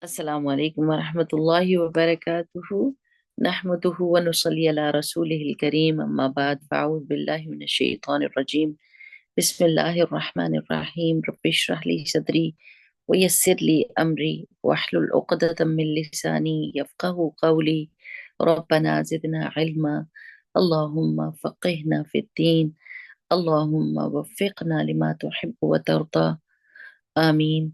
Assalamu alaikum wa rahmatullahi wa barakatuhu. Nahmaduhu wa nusalli ala rasulihil kareem. Amma ba'd, fa'udhu billahi minash shaitanir rajim. Bismillahir rahmanir rahim. Rabbi shrah li sadri wa yassir li amri wahlul 'uqdatam min lisani yafqahu qawli. Rabbana zidna ilma. Allahumma faqihna fid din. Allahumma waffiqna lima tuhibbu wa tarda. Ameen.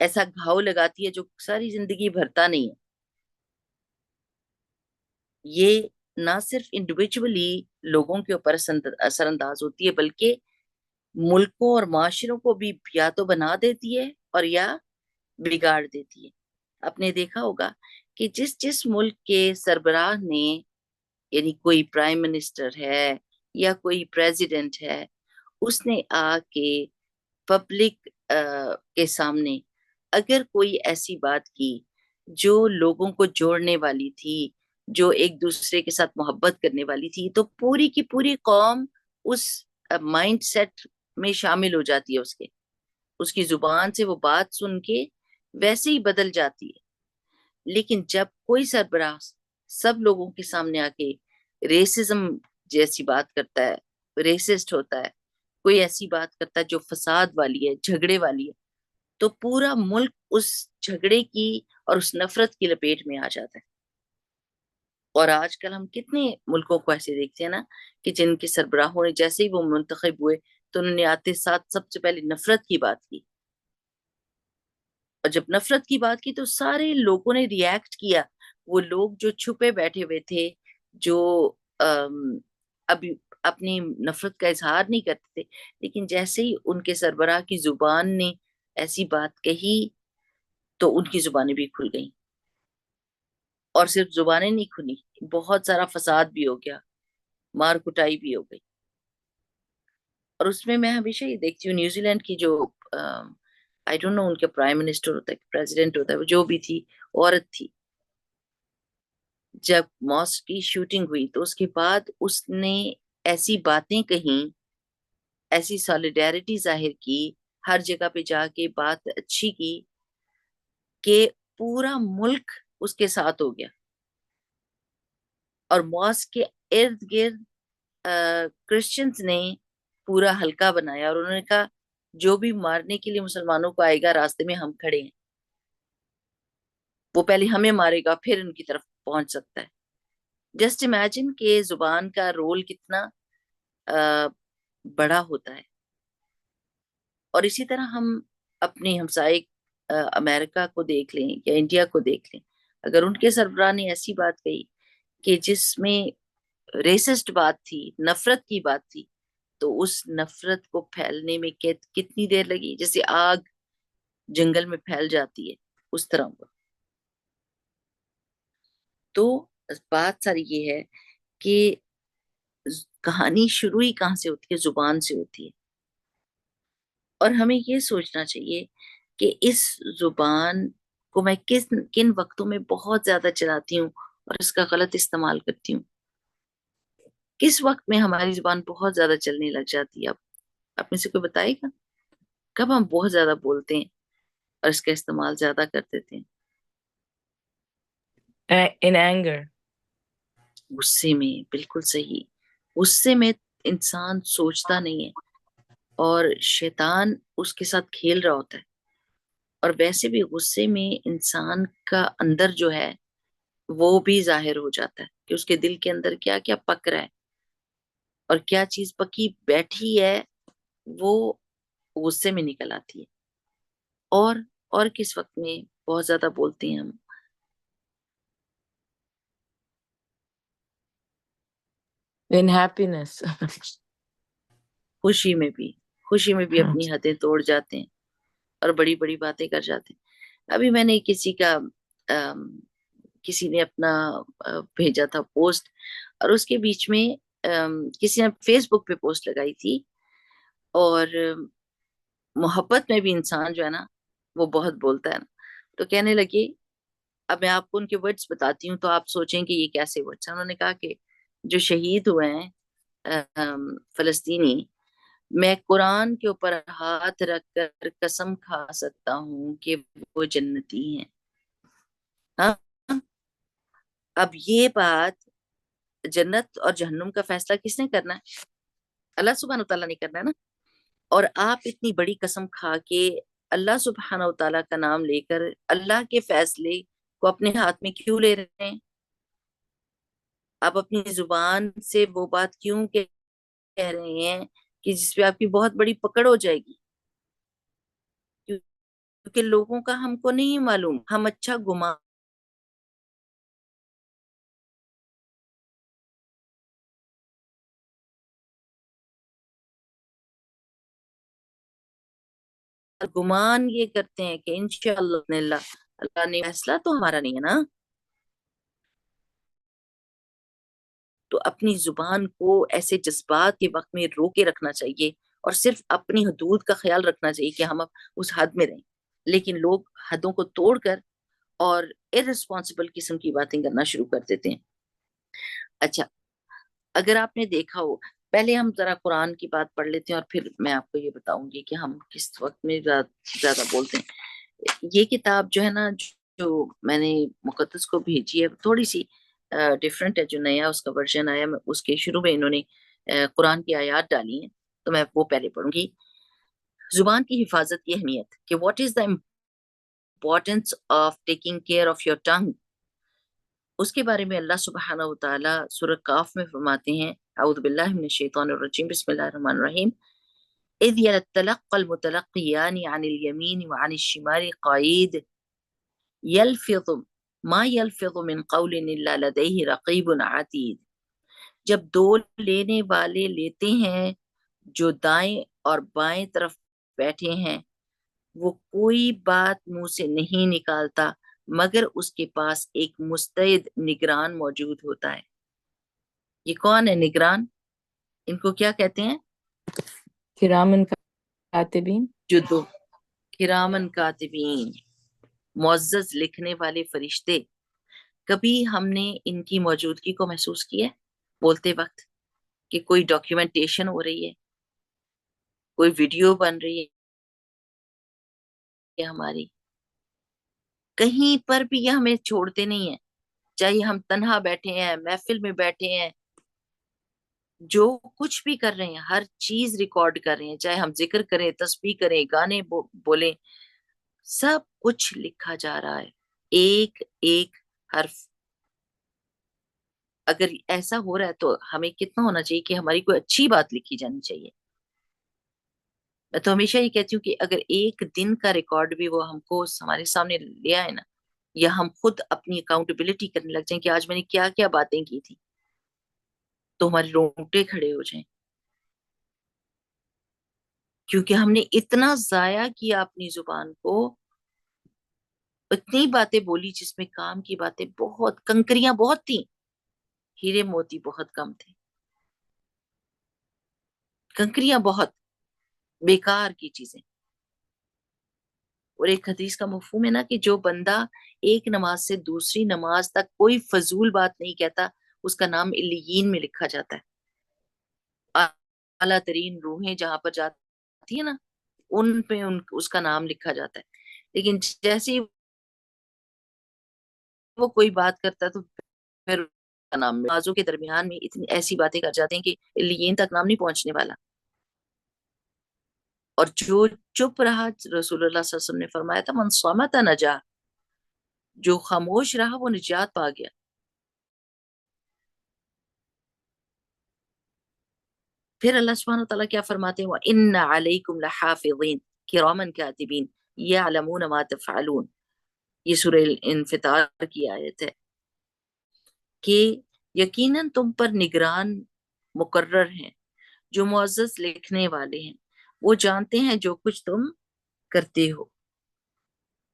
ایسا گھاؤ لگاتی ہے جو ساری زندگی بھرتا نہیں ہے. یہ نہ صرف انڈیویجولی لوگوں کے اوپر اثر انداز ہوتی ہے، بلکہ ملکوں اور معاشروں کو بھی یا تو بنا دیتی ہے اور یا بگاڑ دیتی ہے. آپ نے دیکھا ہوگا کہ جس جس ملک کے سربراہ نے، یعنی کوئی پرائم منسٹر ہے یا کوئی پریزیڈنٹ ہے، اس نے آ کے پبلک کے سامنے اگر کوئی ایسی بات کی جو لوگوں کو جوڑنے والی تھی، جو ایک دوسرے کے ساتھ محبت کرنے والی تھی، تو پوری کی پوری قوم اس مائنڈ سیٹ میں شامل ہو جاتی ہے. اس کی زبان سے وہ بات سن کے ویسے ہی بدل جاتی ہے. لیکن جب کوئی سربراہ سب لوگوں کے سامنے آ کے ریسزم جیسی بات کرتا ہے، ریسسٹ ہوتا ہے، کوئی ایسی بات کرتا ہے جو فساد والی ہے، جھگڑے والی ہے، تو پورا ملک اس جھگڑے کی اور اس نفرت کی لپیٹ میں آ جاتا ہے. اور آج کل ہم کتنے ملکوں کو ایسے دیکھتے ہیں نا کہ جن کے سربراہوں نے جیسے ہی وہ منتخب ہوئے تو انہوں نے آتے ساتھ سب سے پہلے نفرت کی بات کی. اور جب نفرت کی بات کی تو سارے لوگوں نے ریئیکٹ کیا. وہ لوگ جو چھپے بیٹھے ہوئے تھے، جو ابھی اپنی نفرت کا اظہار نہیں کرتے تھے، لیکن جیسے ہی ان کے سربراہ کی زبان نے ایسی بات کہی تو ان کی زبانیں بھی کھل گئیں. اور صرف زبانیں نہیں کھلی، بہت سارا فساد بھی ہو گیا، مار کٹائی بھی ہو گئی. اور اس میں ہمیشہ یہ دیکھتی ہوں نیوزی لینڈ کی جو آئی ڈونٹ نو ان کا پرائم منسٹر ہوتا ہے، پریزیڈنٹ ہوتا ہے، جو بھی تھی، عورت تھی. جب ماسک کی شوٹنگ ہوئی تو اس کے بعد اس نے ایسی باتیں کہیں، ایسی سالیڈیرٹی ظاہر کی، ہر جگہ پہ جا کے بات اچھی کی کہ پورا ملک اس کے ساتھ ہو گیا. اور ماسک کے ارد گرد کرسچنز نے پورا حلقہ بنایا اور انہوں نے کہا جو بھی مارنے کے لیے مسلمانوں کو آئے گا راستے میں ہم کھڑے ہیں، وہ پہلے ہمیں مارے گا پھر ان کی طرف پہنچ سکتا ہے. جسٹ امیجن کہ زبان کا رول کتنا بڑا ہوتا ہے. اور اسی طرح ہم اپنے ہمسائے امریکہ کو دیکھ لیں یا انڈیا کو دیکھ لیں، اگر ان کے سربراہ نے ایسی بات کہی کہ جس میں ریسسٹ بات تھی، نفرت کی بات تھی، تو اس نفرت کو پھیلنے میں کتنی دیر لگی، جیسے آگ جنگل میں پھیل جاتی ہے اس طرح ہوا. تو بات ساری یہ ہے کہ کہانی شروع ہی کہاں سے ہوتی ہے؟ زبان سے ہوتی ہے. اور ہمیں یہ سوچنا چاہیے کہ اس زبان کو میں کن وقتوں میں بہت زیادہ چلاتی ہوں اور اس کا غلط استعمال کرتی ہوں. کس وقت میں ہماری زبان بہت زیادہ چلنے لگ جاتی ہے؟ آپ میں سے کوئی بتائے گا کب ہم بہت زیادہ بولتے ہیں اور اس کا استعمال زیادہ کر دیتے ہیں؟ In anger. غصے میں. بالکل صحیح. غصے میں انسان سوچتا نہیں ہے اور شیطان اس کے ساتھ کھیل رہا ہوتا ہے. اور ویسے بھی غصے میں انسان کا اندر جو ہے وہ بھی ظاہر ہو جاتا ہے کہ اس کے دل کے اندر کیا کیا پک رہا ہے اور کیا چیز پکی بیٹھی ہے، وہ غصے میں نکل آتی ہے. اور کس وقت میں بہت زیادہ بولتے ہیں ہم؟ In happiness. خوشی میں بھی اپنی حدیں توڑ جاتے ہیں اور بڑی بڑی باتیں کر جاتے ہیں. ابھی میں نے کسی نے اپنا بھیجا تھا پوسٹ، اور اس کے بیچ میں کسی نے فیس بک پہ پوسٹ لگائی تھی، اور محبت میں بھی انسان جو ہے نا وہ بہت بولتا ہے نا. تو کہنے لگے، اب میں آپ کو ان کے ورڈز بتاتی ہوں تو آپ سوچیں کہ یہ کیسے ورڈز ہیں. انہوں نے کہا کہ جو شہید ہوئے ہیں فلسطینی، میں قرآن کے اوپر ہاتھ رکھ کر قسم کھا سکتا ہوں کہ وہ جنتی ہیں. ہاں، اب یہ بات جنت اور جہنم کا فیصلہ کس نے کرنا ہے؟ اللہ سبحانہ وتعالیٰ نے کرنا ہے نا. اور آپ اتنی بڑی قسم کھا کے اللہ سبحانہ وتعالیٰ کا نام لے کر اللہ کے فیصلے کو اپنے ہاتھ میں کیوں لے رہے ہیں؟ آپ اپنی زبان سے وہ بات کیوں کہہ رہے ہیں کہ جس پہ آپ کی بہت بڑی پکڑ ہو جائے گی؟ کیونکہ لوگوں کا ہم کو نہیں معلوم، ہم اچھا گمان یہ کرتے ہیں کہ انشاءاللہ اللہ نے فیصلہ تو ہمارا نہیں ہے نا. تو اپنی زبان کو ایسے جذبات کے وقت میں رو کے رکھنا چاہیے اور صرف اپنی حدود کا خیال رکھنا چاہیے کہ ہم اس حد میں رہیں. لیکن لوگ حدوں کو توڑ کر اور ارسپانسبل قسم کی باتیں کرنا شروع کر دیتے ہیں. اچھا، اگر آپ نے دیکھا ہو، پہلے ہم ذرا قرآن کی بات پڑھ لیتے ہیں اور پھر میں آپ کو یہ بتاؤں گی کہ ہم کس وقت میں زیادہ بولتے ہیں. یہ کتاب جو ہے نا، جو میں نے مقدس کو بھیجی ہے، تھوڑی سی ڈفرینٹ ہے. جو نیا اس کا ورژن آیا، اس کے شروع میں انہوں نے قرآن کی آیات ڈالی ہیں، تو میں وہ پہلے پڑھوں گی. زبان کی حفاظت کی اہمیت، کہ what is the importance of taking care of your tongue. اس کے بارے میں اللہ سبحانہ و تعالیٰ سورہ کاف میں فرماتے ہیں، اعوذ باللہ من الشیطان الرجیم، بسم اللہ الرحمن الرحیم. اذ يتلقى المتلقيان عن اليمين وعن الشمال قعيد يلفظ ما يلفظ من قول الا لديه رقيب عتيد. جب دو لینے والے لیتے ہیں جو دائیں اور بائیں طرف بیٹھے ہیں، وہ کوئی بات منہ سے نہیں نکالتا مگر اس کے پاس ایک مستعد نگران موجود ہوتا ہے. یہ کون ہے نگران؟ ان کو کیا کہتے ہیں؟ کرامن کاتبین. جو دو کرامن کاتبین، معزز لکھنے والے فرشتے. کبھی ہم نے ان کی موجودگی کو محسوس کیا ہے بولتے وقت، کہ کوئی ڈاکیومنٹیشن ہو رہی ہے، کوئی ویڈیو بن رہی ہے ہماری، کہیں پر بھی یہ ہمیں چھوڑتے نہیں ہیں. چاہے ہم تنہا بیٹھے ہیں، محفل میں بیٹھے ہیں، جو کچھ بھی کر رہے ہیں ہر چیز ریکارڈ کر رہے ہیں. چاہے ہم ذکر کریں، تسبیح کریں، گانے بولیں، سب کچھ لکھا جا رہا ہے، ایک ایک حرف. اگر ایسا ہو رہا ہے تو ہمیں کتنا ہونا چاہیے کہ ہماری کوئی اچھی بات لکھی جانی چاہیے. میں تو ہمیشہ یہ کہتی ہوں کہ اگر ایک دن کا ریکارڈ بھی وہ ہم کو ہمارے سامنے لے آئے نا، یا ہم خود اپنی اکاؤنٹیبلٹی کرنے لگ جائیں کہ آج میں نے کیا کیا باتیں کی تھی، تو ہمارے رونگٹے کھڑے ہو جائیں. کیونکہ ہم نے اتنا ضائع کیا اپنی زبان کو، اتنی باتیں بولی جس میں کام کی باتیں بہت، کنکریاں بہت تھیں، ہیرے موتی بہت کم تھے. کنکریاں بہت بیکار کی چیزیں. اور ایک حدیث کا مفہوم ہے نا کہ جو بندہ ایک نماز سے دوسری نماز تک کوئی فضول بات نہیں کہتا، اس کا نام علیین میں لکھا جاتا ہے. اعلیٰ ترین روحیں جہاں پر جاتی ہیں نا، ان پہ اس کا نام لکھا جاتا ہے. لیکن جیسے ہی وہ کوئی بات کرتا ہے تو پھر نام نمازوں کے درمیان میں اتنی ایسی باتیں کر جاتے ہیں کہ علیین تک نام نہیں پہنچنے والا. اور جو چپ رہا، رسول اللہ صلی اللہ علیہ وسلم نے فرمایا تھا من صامت نجا، جو خاموش رہا وہ نجات پا گیا. پھر اللہ سبحانہ وتعالیٰ کیا فرماتے ہیں، وَإِنَّ عَلَيْكُمْ لَحَافِظِينَ كِرَامًا كَاتِبِينَ يَعْلَمُونَ مَا تَفْعَلُونَ. یہ سورہ انفطار کی آیت ہے کہ یقیناً تم پر نگران مقرر ہیں جو معزز لکھنے والے ہیں، وہ جانتے ہیں جو کچھ تم کرتے ہو.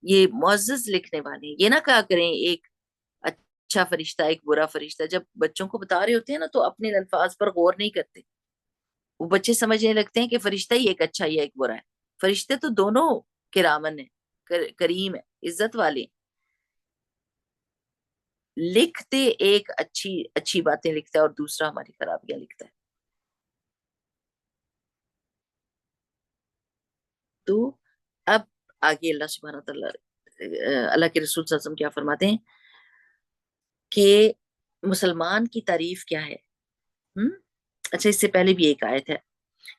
یہ معزز لکھنے والے ہیں. یہ نہ کہا کریں ایک اچھا فرشتہ ایک برا فرشتہ. جب بچوں کو بتا رہے ہوتے ہیں نا تو اپنے الفاظ پر غور نہیں کرتے. وہ بچے سمجھنے لگتے ہیں کہ فرشتہ ہی ایک اچھا یا ایک برا ہے. فرشتے تو دونوں کرامن ہیں، کریم ہے، عزت والے. لکھتے ایک اچھی باتیں لکھتا ہے اور دوسرا ہماری خرابیاں لکھتا ہے. تو اب آگے اللہ سبحانہ تعالیٰ، اللہ کے رسول صلی اللہ علیہ وسلم کیا فرماتے ہیں کہ مسلمان کی تعریف کیا ہے. اچھا، اس سے پہلے بھی ایک آیت ہے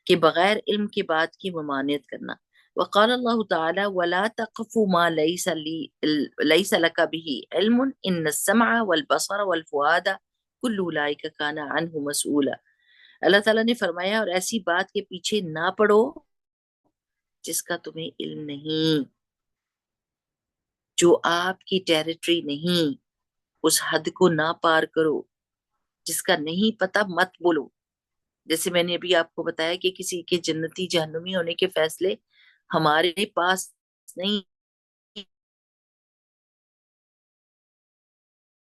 کہ بغیر علم کے بات کی ممانعت کرنا. وقال اللہ تعالی ولا تقف ما ليس لك به علم ان السمع والبصر والفؤاد كل اولئك كان عنه مسؤولا. اللہ تعالیٰ نے فرمایا اور ایسی بات کے پیچھے نہ پڑو جس کا تمہیں علم نہیں. جو آپ کی ٹیریٹری نہیں، اس حد کو نہ پار کرو، جس کا نہیں پتا مت بولو. جیسے میں نے ابھی آپ کو بتایا کہ کسی کے جنتی جہنمی ہونے کے فیصلے ہمارے پاس نہیں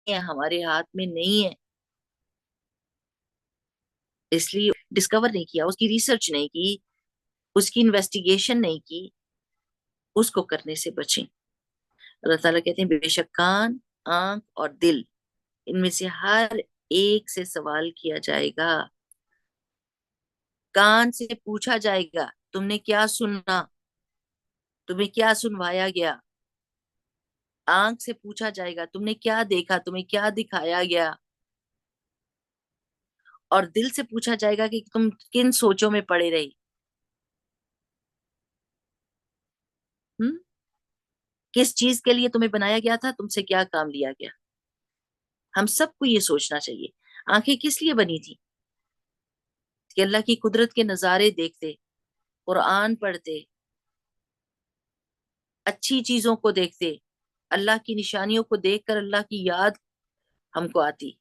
ہے، ہمارے ہاتھ میں نہیں ہے. اس لیے ڈسکور نہیں کیا، اس کی ریسرچ نہیں کی، اس کی انویسٹیگیشن نہیں کی، اس کو کرنے سے بچیں. اللہ تعالیٰ کہتے ہیں بے شک کان، آنکھ اور دل، ان میں سے ہر ایک سے سوال کیا جائے گا. کان سے پوچھا جائے گا تم نے کیا سنا، تمہیں کیا سنوایا گیا. آنکھ سے پوچھا جائے گا تم نے کیا دیکھا، تمہیں کیا دکھایا گیا. اور دل سے پوچھا جائے گا کہ تم کن سوچوں میں پڑے رہی. کس چیز کے لیے تمہیں بنایا گیا تھا، تم سے کیا کام لیا گیا. ہم سب کو یہ سوچنا چاہیے. آنکھیں کس لیے بنی تھی؟ کہ اللہ کی قدرت کے نظارے دیکھتے، قرآن پڑھتے، اچھی چیزوں کو دیکھتے، اللہ کی نشانیوں کو دیکھ کر اللہ کی یاد ہم کو آتی.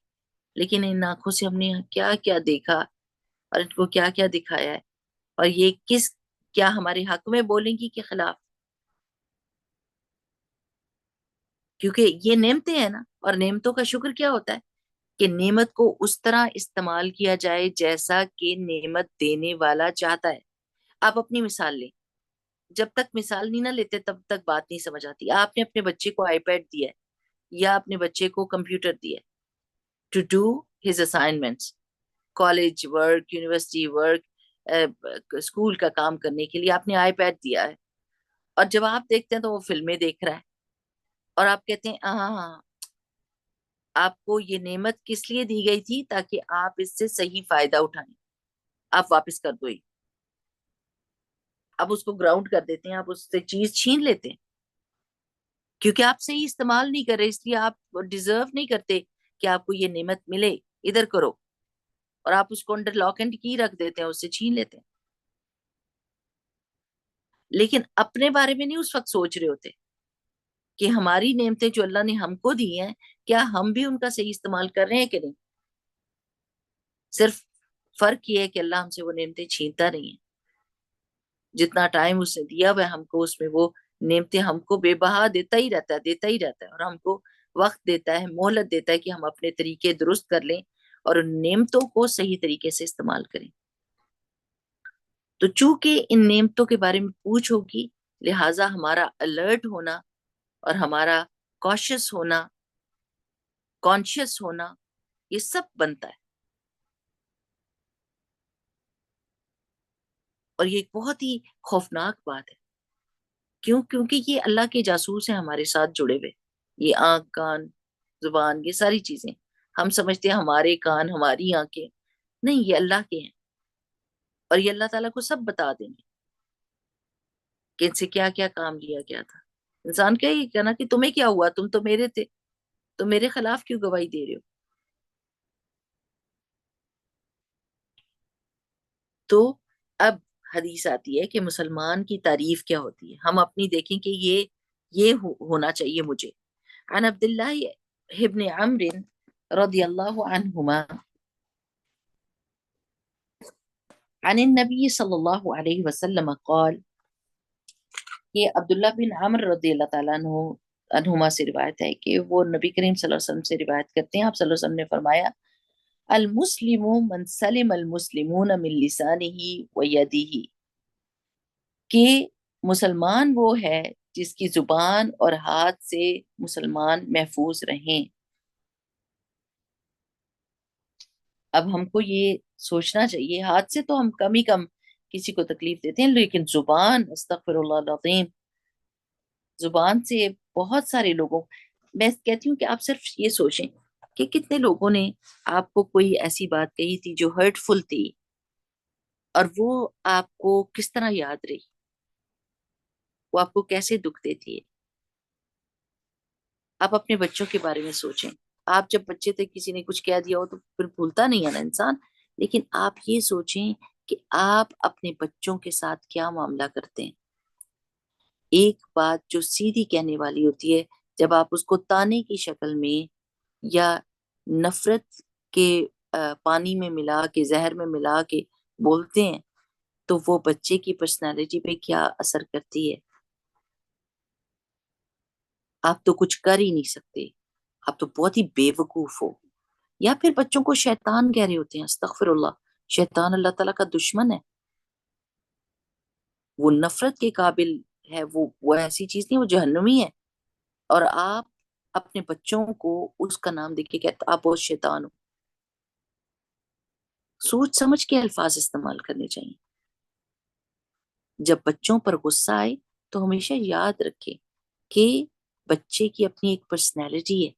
لیکن ان آنکھوں سے ہم نے کیا کیا دیکھا اور ان کو کیا کیا دکھایا ہے، اور یہ کیا ہمارے حق میں بولیں گی کے خلاف. کیونکہ یہ نعمتیں ہیں نا، اور نعمتوں کا شکر کیا ہوتا ہے کہ نعمت کو اس طرح استعمال کیا جائے جیسا کہ نعمت دینے والا چاہتا ہے. آپ اپنی مثال لیں، جب تک مثال نہیں نہ لیتے تب تک بات نہیں سمجھ آتی. آپ نے اپنے بچے کو آئی پیڈ دیا ہے یا اپنے بچے کو کمپیوٹر دیا ہے to do his assignments, college work, university work, school کا کام کرنے کے لیے آپ نے آئی پیڈ دیا ہے. اور جب آپ دیکھتے ہیں تو وہ فلمیں دیکھ رہا ہے، اور آپ کہتے ہیں ہاں ہاں، آپ کو یہ نعمت کس لیے دی گئی تھی؟ تاکہ آپ اس سے صحیح فائدہ اٹھائیں. آپ واپس کر دو. آپ اس کو گراؤنڈ کر دیتے ہیں، آپ اس سے چیز چھین لیتے ہیں کیونکہ آپ صحیح استعمال نہیں کر رہے. اس لیے آپ ڈیزرو نہیں کرتے کہ آپ کو یہ نعمت ملے. ادھر کرو، اور آپ اس کو انڈر لاک اینڈ کی رکھ دیتے ہیں، اس سے چھین لیتے ہیں. لیکن اپنے بارے میں نہیں اس وقت سوچ رہے ہوتے کہ ہماری نعمتیں جو اللہ نے ہم کو دی ہیں، کیا ہم بھی ان کا صحیح استعمال کر رہے ہیں کہ نہیں. صرف فرق یہ ہے کہ اللہ ہم سے وہ نعمتیں چھینتا نہیں ہے. جتنا ٹائم اس نے دیا وہ ہم کو، اس میں وہ نعمتیں ہم کو بے بہا دیتا ہی رہتا ہے، دیتا ہی رہتا ہے. اور ہم کو وقت دیتا ہے، مہلت دیتا ہے کہ ہم اپنے طریقے درست کر لیں اور ان نعمتوں کو صحیح طریقے سے استعمال کریں. تو چونکہ ان نعمتوں کے بارے میں پوچھ ہوگی، لہٰذا ہمارا الرٹ ہونا اور ہمارا کوشس ہونا، کانشیس ہونا، یہ سب بنتا ہے. اور یہ ایک بہت ہی خوفناک بات ہے. کیوں؟ کیونکہ یہ اللہ کے جاسوس ہیں ہمارے ساتھ جڑے ہوئے. یہ آنکھ، کان، زبان، یہ ساری چیزیں ہم سمجھتے ہیں ہمارے کان، ہماری آنکھیں. نہیں، یہ اللہ کے ہیں. اور یہ اللہ تعالیٰ کو سب بتا دیں گے کہ ان سے کیا کیا کام لیا گیا تھا. انسان کا یہ کہنا کہ تمہیں کیا ہوا، تم تو میرے تھے، تو میرے خلاف کیوں گواہی دے رہے ہو. تو اب حدیث آتی ہے کہ مسلمان کی تعریف کیا ہوتی ہے. ہم اپنی دیکھیں کہ یہ ہونا چاہیے مجھے. عن عبداللہ ابن عمرو رضی اللہ عنہما عن النبی صلی اللہ علیہ وسلم قال، یہ عبداللہ بن عمر رضی اللہ تعالیٰ عنہما سے روایت ہے کہ وہ نبی کریم صلی اللہ علیہ وسلم سے روایت کرتے ہیں. آپ صلی اللہ علیہ وسلم نے فرمایا، المسلم من سلم المسلمون من لسانه ویدہ، کہ مسلمان وہ ہے جس کی زبان اور ہاتھ سے مسلمان محفوظ رہیں. اب ہم کو یہ سوچنا چاہیے، ہاتھ سے تو ہم کم ہی کم کسی کو تکلیف دیتے ہیں، لیکن زبان، استغفر اللہ العظیم، زبان سے بہت سارے لوگوں، میں کہتی ہوں کہ آپ صرف یہ سوچیں کہ کتنے لوگوں نے آپ کو کوئی ایسی بات کہی تھی جو ہرٹ فل تھی، اور وہ آپ کو کس طرح یاد رہی، وہ آپ کو کیسے دکھ دیتی ہے. آپ اپنے بچوں کے بارے میں سوچیں. آپ جب بچے تھے کسی نے کچھ کہہ دیا ہو تو پھر بھولتا نہیں ہے نا انسان. لیکن آپ یہ سوچیں کہ آپ اپنے بچوں کے ساتھ کیا معاملہ کرتے ہیں. ایک بات جو سیدھی کہنے والی ہوتی ہے، جب آپ اس کو تانے کی شکل میں یا نفرت کے پانی میں ملا کے، زہر میں ملا کے بولتے ہیں، تو وہ بچے کی پرسنالٹی پہ کیا اثر کرتی ہے۔ آپ تو کچھ کر ہی نہیں سکتے، آپ تو بہت ہی بے وقوف ہو۔ یا پھر بچوں کو شیطان کہہ رہے ہوتے ہیں، استغفر اللہ، شیطان اللہ تعالیٰ کا دشمن ہے، وہ نفرت کے قابل ہے، وہ ایسی چیز نہیں، وہ جہنمی ہے، اور آپ اپنے بچوں کو اس کا نام دے کے کہتے آپ بہت شیطان ہو۔ سوچ سمجھ کے الفاظ استعمال کرنے چاہیے۔ جب بچوں پر غصہ آئے تو ہمیشہ یاد رکھے کہ بچے کی اپنی ایک پرسنالٹی ہے،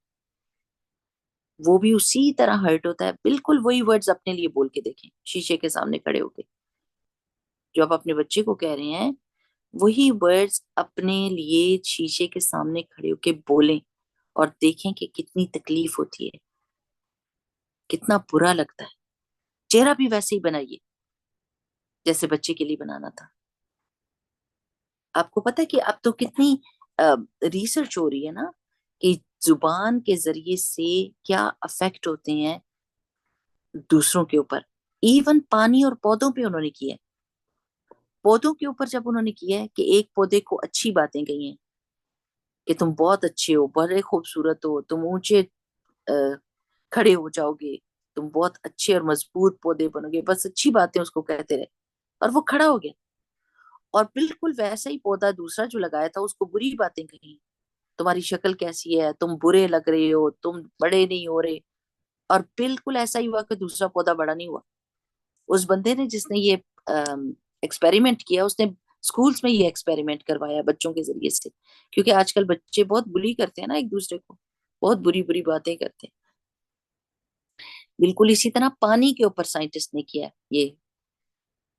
وہ بھی اسی طرح ہرٹ ہوتا ہے۔ بالکل وہی ورڈز اپنے لیے بول کے دیکھیں، شیشے کے سامنے کھڑے ہو کے جو آپ اپنے بچے کو کہہ رہے ہیں، وہی ورڈز اپنے لیے شیشے کے سامنے کھڑے ہو کے بولیں، اور دیکھیں کہ کتنی تکلیف ہوتی ہے، کتنا برا لگتا ہے۔ چہرہ بھی ویسے ہی بنائیے جیسے بچے کے لیے بنانا تھا۔ آپ کو پتا ہے کہ اب تو کتنی ریسرچ ہو رہی ہے نا، کہ زبان کے ذریعے سے کیا افیکٹ ہوتے ہیں دوسروں کے اوپر۔ ایون پانی اور پودوں پہ انہوں نے کیا ہے۔ پودوں کے اوپر جب انہوں نے کیا ہے کہ ایک پودے کو اچھی باتیں کہی ہیں کہ تم بہت اچھے ہو، بڑے خوبصورت ہو، تم اونچے کھڑے ہو جاؤ گے، تم بہت اچھے اور مضبوط پودے بنو گے، بس اچھی باتیں اس کو کہتے رہے، اور وہ کھڑا ہو گیا۔ اور بالکل ویسا ہی پودا دوسرا جو لگایا تھا، اس کو بری باتیں کہیں، تمہاری شکل کیسی ہے، تم برے لگ رہے ہو، تم بڑے نہیں ہو رہے، اور بالکل ایسا ہی ہوا کہ دوسرا پودا بڑا نہیں ہوا۔ اس بندے نے جس نے یہ ایکسپیریمنٹ کیا، اس نے اسکولس میں یہ ایکسپیریمنٹ کروایا بچوں کے ذریعے سے، کیونکہ آج کل بچے بہت بلی کرتے ہیں نا ایک دوسرے کو، بہت بری بری باتیں کرتے ہیں۔ بالکل اسی طرح پانی کے اوپر سائنٹسٹ نے کیا یہ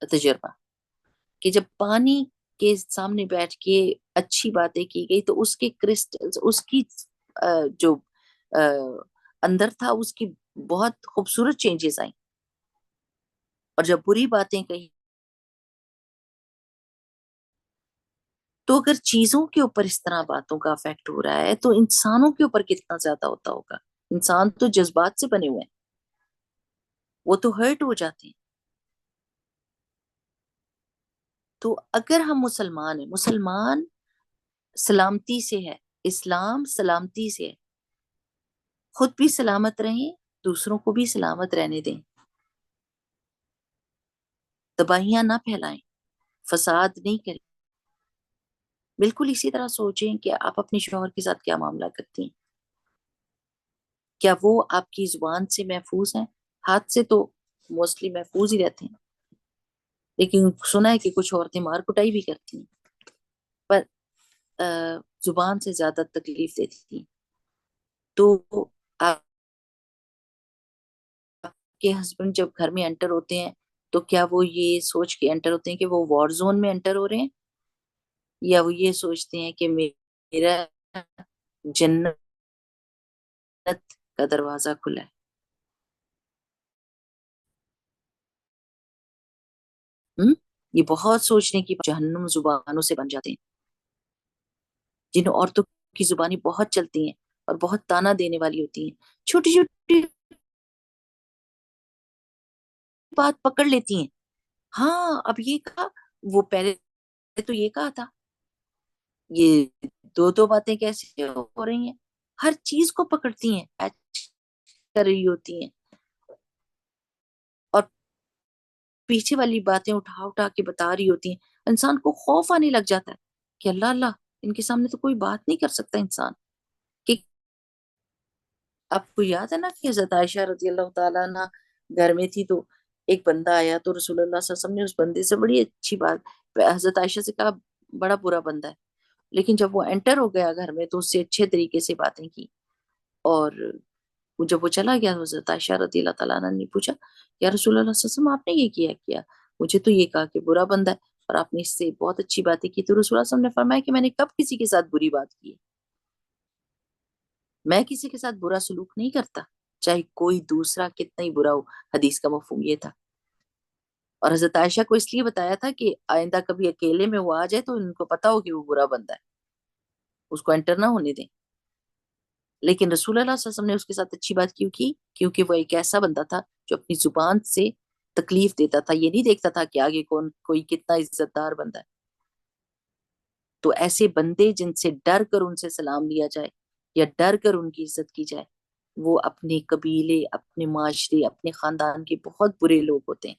تجربہ، کہ جب پانی کے سامنے بیٹھ کے اچھی باتیں کی گئی تو اس کے کرسٹلز، اس کی جو اندر تھا، اس کی بہت خوبصورت چینجز آئیں، اور جب بری باتیں کہی تو اگر چیزوں کے اوپر اس طرح باتوں کا افیکٹ ہو رہا ہے تو انسانوں کے اوپر کتنا زیادہ ہوتا ہوگا۔ انسان تو جذبات سے بنے ہوئے ہیں، وہ تو ہرٹ ہو جاتے ہیں۔ تو اگر ہم مسلمان ہیں، مسلمان سلامتی سے ہے، اسلام سلامتی سے ہے، خود بھی سلامت رہیں، دوسروں کو بھی سلامت رہنے دیں، تباہیاں نہ پھیلائیں، فساد نہیں کریں۔ بالکل اسی طرح سوچیں کہ آپ اپنے شوہر کے ساتھ کیا معاملہ کرتی ہیں، کیا وہ آپ کی زبان سے محفوظ ہیں؟ ہاتھ سے تو موسٹلی محفوظ ہی رہتے ہیں، لیکن سنا ہے کہ کچھ عورتیں مار کٹائی بھی کرتی ہیں، پر زبان سے زیادہ تکلیف دیتی ہیں۔ تو آپ کے ہسبینڈ جب گھر میں انٹر ہوتے ہیں تو کیا وہ یہ سوچ کے انٹر ہوتے ہیں کہ وہ وار زون میں انٹر ہو رہے ہیں، یا وہ یہ سوچتے ہیں کہ میرا جنت کا دروازہ کھلا ہے؟ یہ بہت سوچنے کی جہنم زبانوں سے بن جاتے ہیں، جن عورتوں کی زبانیں بہت چلتی ہیں اور بہت تانا دینے والی ہوتی ہیں، چھوٹی چھوٹی بات پکڑ لیتی ہیں۔ ہاں اب یہ کہا، وہ پہلے تو یہ کہا تھا، یہ دو دو باتیں کیسے ہو رہی ہیں، ہر چیز کو پکڑتی ہیں، کر رہی ہوتی ہیں، اور پیچھے والی باتیں اٹھا اٹھا کے بتا رہی ہوتی ہیں۔ انسان کو خوف آنے لگ جاتا ہے کہ اللہ اللہ، ان کے سامنے تو کوئی بات نہیں کر سکتا انسان۔ کہ آپ کو یاد ہے نا کہ حضرت عائشہ رضی اللہ تعالیٰ عنہ گھر میں تھی، تو ایک بندہ آیا تو رسول اللہ صلی اللہ علیہ وسلم نے اس بندے سے بڑی اچھی بات، حضرت عائشہ سے کہا بڑا برا بندہ ہے، لیکن جب وہ انٹر ہو گیا گھر میں تو اس سے اچھے طریقے سے باتیں کی، اور جب وہ چلا گیا تو حضرت عائشہ رضی اللہ تعالیٰ عنہ نے پوچھا یا رسول اللہ صلی اللہ علیہ وسلم آپ نے یہ کیا؟ مجھے تو یہ کہا کہ برا بندہ ہے، اور آپ نے اس سے بہت اچھی باتیں کی۔ تو رسول اللہ صلی اللہ علیہ وسلم نے فرمایا کہ میں نے کب کسی کے ساتھ بری بات کی ہے؟ میں کسی کے ساتھ برا سلوک نہیں کرتا، چاہے کوئی دوسرا کتنا ہی برا ہو۔ حدیث کا مفہوم یہ تھا۔ اور حضرت عائشہ کو اس لیے بتایا تھا کہ آئندہ کبھی اکیلے میں وہ آ جائے تو ان کو پتا ہو کہ وہ برا بندہ ہے، اس کو انٹر نہ ہونے دیں. لیکن رسول اللہ صلی اللہ علیہ وسلم نے اس کے ساتھ اچھی بات کیوں کی؟ کیونکہ وہ ایک ایسا بندہ تھا جو اپنی زبان سے تکلیف دیتا تھا، یہ نہیں دیکھتا تھا کہ آگے کوئی کتنا عزت دار بندہ ہے. تو ایسے بندے جن سے ڈر کر ان سے سلام لیا جائے یا ڈر کر ان کی عزت کی جائے، وہ اپنے قبیلے، اپنے معاشرے، اپنے خاندان کے بہت برے لوگ ہوتے ہیں،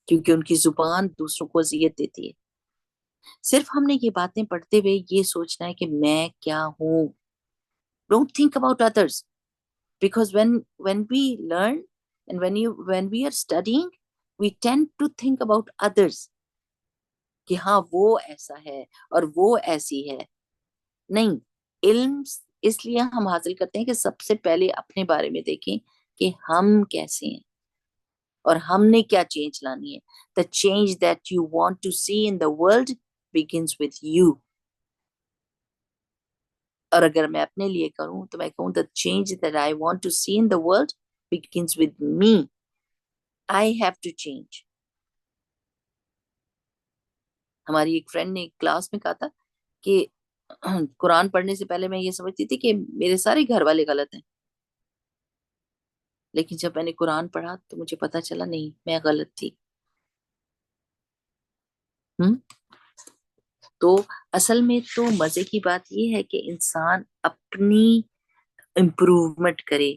کیونکہ ان کی زبان دوسروں کو اذیت دیتی ہے. صرف ہم نے یہ باتیں پڑھتے ہوئے یہ سوچنا ہے کہ میں کیا ہوں. Don't think about others, because when we learn and when we are studying, we tend to think about others, کہ ہاں وہ ایسا ہے اور وہ ایسی ہے. نہیں، علم اس لیے ہم حاصل کرتے ہیں کہ سب سے پہلے اپنے بارے میں دیکھیں کہ ہم کیسے ہیں اور ہم نے کیا چینج لانی ہے. The change that you want to see in the world begins with you. اور اگر میں اپنے لیے کروں تو میں کہوں the change that I want to see in the world begins with me. I have to change. ہماری ایک فرینڈ نے کلاس میں کہا تھا کہ قرآن پڑھنے سے پہلے میں یہ سمجھتی تھی کہ میرے سارے گھر والے غلط ہیں، لیکن جب میں نے قرآن پڑھا تو مجھے پتا چلا نہیں، میں غلط تھی. تو اصل میں تو مزے کی بات یہ ہے کہ انسان اپنی امپروومنٹ کرے،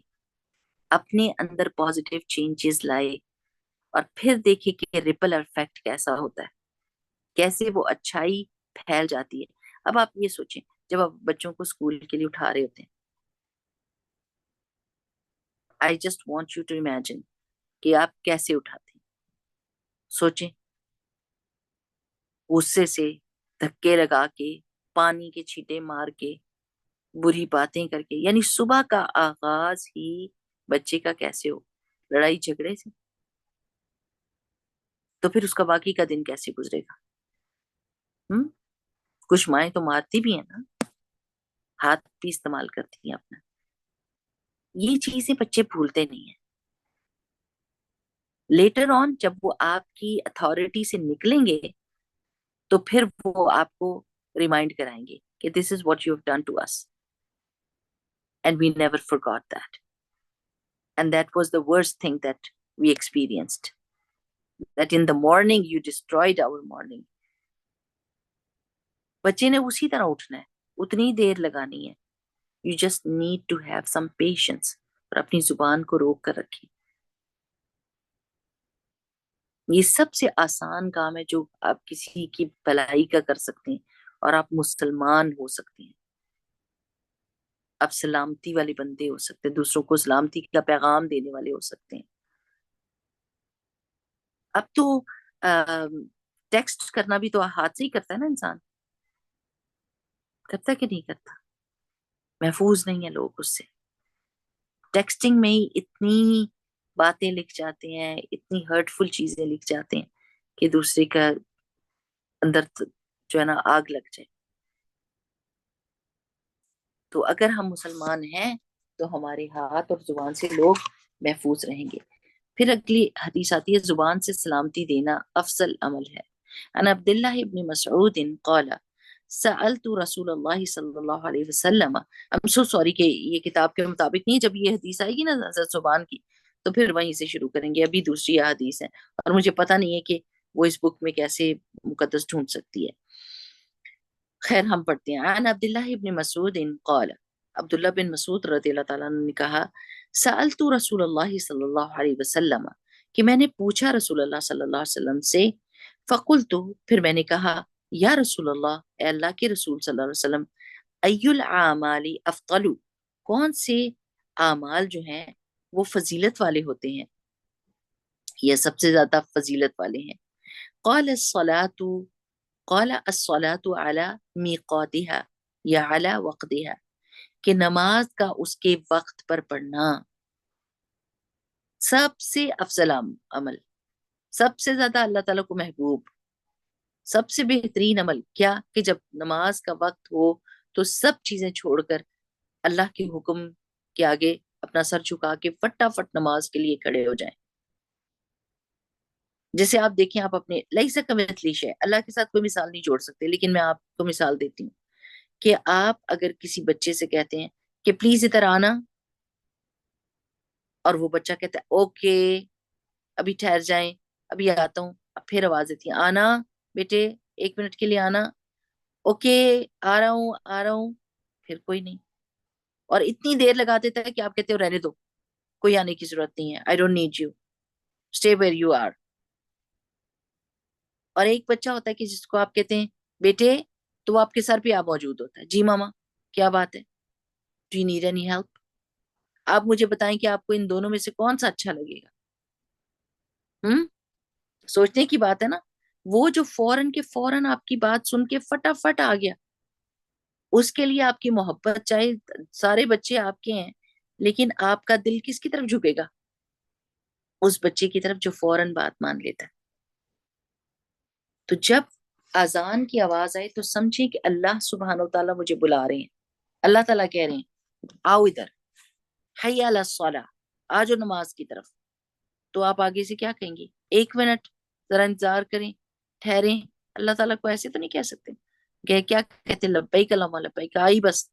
اپنے اندر پازیٹیو چینجز لائے، اور پھر دیکھے کہ ریپل افیکٹ کیسا ہوتا ہے، کیسے وہ اچھائی پھیل جاتی ہے. اب آپ یہ سوچیں، جب آپ بچوں کو اسکول کے لیے اٹھا رہے ہوتے ہیں، I just want you to imagine کہ آپ کیسے اٹھاتے ہیں. سوچیں، غصے سے، دھکے لگا کے، پانی کے چھینٹے مار کے، بری باتیں کر کے. یعنی صبح کا آغاز ہی بچے کا کیسے ہو؟ لڑائی جھگڑے سے. تو پھر اس کا باقی کا دن کیسے گزرے گا؟ کچھ مائیں تو مارتی بھی ہیں نا، ہاتھ بھی استعمال کرتی ہیں اپنا. یہ چیزیں بچے بھولتے نہیں ہیں. لیٹر آن جب وہ آپ کی اتھارٹی سے نکلیں گے تو پھر وہ آپ کو ریمائنڈ کرائیں گے کہ this is what you have done to us and we never forgot that, and that was the worst thing that we experienced, that in the morning you destroyed our morning. بچے نے اسی طرح اٹھنا ہے، اتنی دیر لگانی ہے. You just need to have some patience اور اپنی زبان کو روک کر رکھیں. یہ سب سے آسان کام ہے جو آپ کسی کی بھلائی کا کر سکتے ہیں، اور آپ مسلمان ہو سکتے ہیں، آپ سلامتی والے بندے ہو سکتے ہیں، دوسروں کو سلامتی کا پیغام دینے والے ہو سکتے ہیں. اب تو ٹیکسٹ کرنا بھی تو ہاتھ سے ہی کرتا ہے نا انسان، کرتا کہ نہیں کرتا؟ محفوظ نہیں ہے لوگ اس سے. ٹیکسٹنگ میں ہی اتنی باتیں لکھ جاتے ہیں، اتنی ہرٹفل چیزیں لکھ جاتے ہیں کہ دوسرے کا اندر جو ہے نا آگ لگ جائے. تو اگر ہم مسلمان ہیں تو ہمارے ہاتھ اور زبان سے لوگ محفوظ رہیں گے. پھر اگلی حدیث آتی ہے، زبان سے سلامتی دینا افضل عمل ہے. ان عبداللہ ابن مسعود قال سألت رسول اللہ صلی اللہ علیہ وسلم. I'm so sorry کہ یہ کتاب کے مطابق نہیں، جب یہ حدیث آئے گی نا حضرت زبان کی تو پھر وہیں سے شروع کریں گے. ابھی دوسری حدیث ہے اور مجھے پتہ نہیں ہے کہ وہ اس بک میں کیسے مقدس ڈھونڈ سکتی ہے. خیر ہم پڑھتے ہیں. عن عبداللہ ابن مسعود قال، عبداللہ بن مسعود رضی اللہ تعالیٰ عنہ نے کہا، سألت رسول اللہ صلی اللہ علیہ وسلم، کہ میں نے پوچھا رسول اللہ صلی اللہ علیہ وسلم سے. فقلت، پھر میں نے کہا، یا رسول اللہ، اے اللہ کے رسول صلی اللہ علیہ وسلم، ای الاعمال افضل، کون سے اعمال جو ہیں وہ فضیلت والے ہوتے ہیں یا سب سے زیادہ فضیلت والے ہیں؟ قال الصلاة، قال الصلاة على میقاتها یا على وقتها، کہ نماز کا اس کے وقت پر پڑھنا سب سے افضل عمل، سب سے زیادہ اللہ تعالیٰ کو محبوب، سب سے بہترین عمل کیا؟ کہ جب نماز کا وقت ہو تو سب چیزیں چھوڑ کر اللہ کے حکم کے آگے اپنا سر جھکا کے فٹافٹ نماز کے لیے کھڑے ہو جائیں. جیسے آپ دیکھیں، آپ اپنے لیس کمثلہ شیء، اللہ کے ساتھ کوئی مثال نہیں جوڑ سکتے، لیکن میں آپ کو مثال دیتی ہوں کہ آپ اگر کسی بچے سے کہتے ہیں کہ پلیز ادھر آنا، اور وہ بچہ کہتا ہے اوکے ابھی ٹھہر جائیں، ابھی آتا ہوں، اب پھر آواز دیتی ہے آنا بیٹے، 1 منٹ کے لیے آنا، اوکے آ رہا ہوں آ رہا ہوں، پھر کوئی نہیں، اور اتنی دیر لگا دیتا ہے کہ آپ کہتے ہو رہنے دو، کوئی آنے کی ضرورت نہیں ہے، I don't need you, stay where you are. اور ایک بچہ ہوتا ہے کہ جس کو آپ کہتے ہیں بیٹے، تو وہ آپ کے سر پہ آپ موجود ہوتا ہے، جی ماما کیا بات ہے، do you need any help? آپ مجھے بتائیں کہ آپ کو ان دونوں میں سے کون سا اچھا لگے گا؟ سوچنے کی بات ہے نا۔ وہ جو فوراً کے فوراً آپ کی بات سن کے فٹافٹ آ گیا، اس کے لیے آپ کی محبت، چاہے سارے بچے آپ کے ہیں، لیکن آپ کا دل کس کی طرف جھکے گا؟ اس بچے کی طرف جو فوراً بات مان لیتا ہے۔ تو جب اذان کی آواز آئے تو سمجھیں کہ اللہ سبحانہ و تعالیٰ مجھے بلا رہے ہیں، اللہ تعالیٰ کہہ رہے ہیں آؤ ادھر، حی علی الصلاۃ، آجو نماز کی طرف۔ تو آپ آگے سے کیا کہیں گے؟ 1 منٹ ذرا انتظار کریں، ٹھہریں۔ اللہ تعالیٰ کو ایسے تو نہیں کہہ سکتے کہ کیا کہتے لبیک اللہم لبیک، آئی بس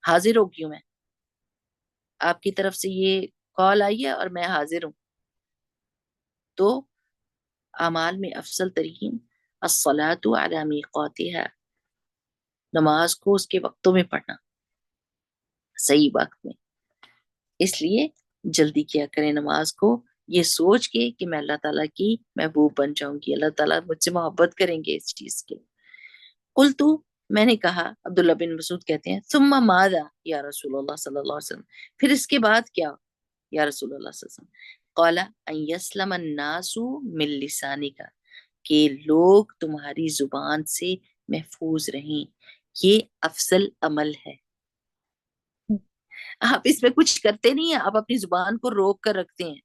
حاضر ہو گئی ہوں میں، آپ کی طرف سے یہ کال آئی ہے اور میں حاضر ہوں۔ تو اعمال میں افضل ترین الصلاۃ علی میقاتها، نماز کو اس کے وقتوں میں پڑھنا، صحیح وقت میں۔ اس لیے جلدی کیا کریں نماز کو، یہ سوچ کے کہ میں اللہ تعالیٰ کی محبوب بن جاؤں گی، اللہ تعالیٰ مجھ سے محبت کریں گے اس چیز کے۔ قلتو، میں نے کہا، عبداللہ بن مسعود کہتے ہیں ثم ماذا یا رسول اللہ صلی اللہ علیہ وسلم، پھر اس کے بعد کیا یا رسول اللہ صلی اللہ علیہ وسلم؟ قال ان یسلم الناس من لسانک، کہ لوگ تمہاری زبان سے محفوظ رہیں، یہ افضل عمل ہے۔ آپ اس میں کچھ کرتے نہیں ہیں، آپ اپنی زبان کو روک کر رکھتے ہیں،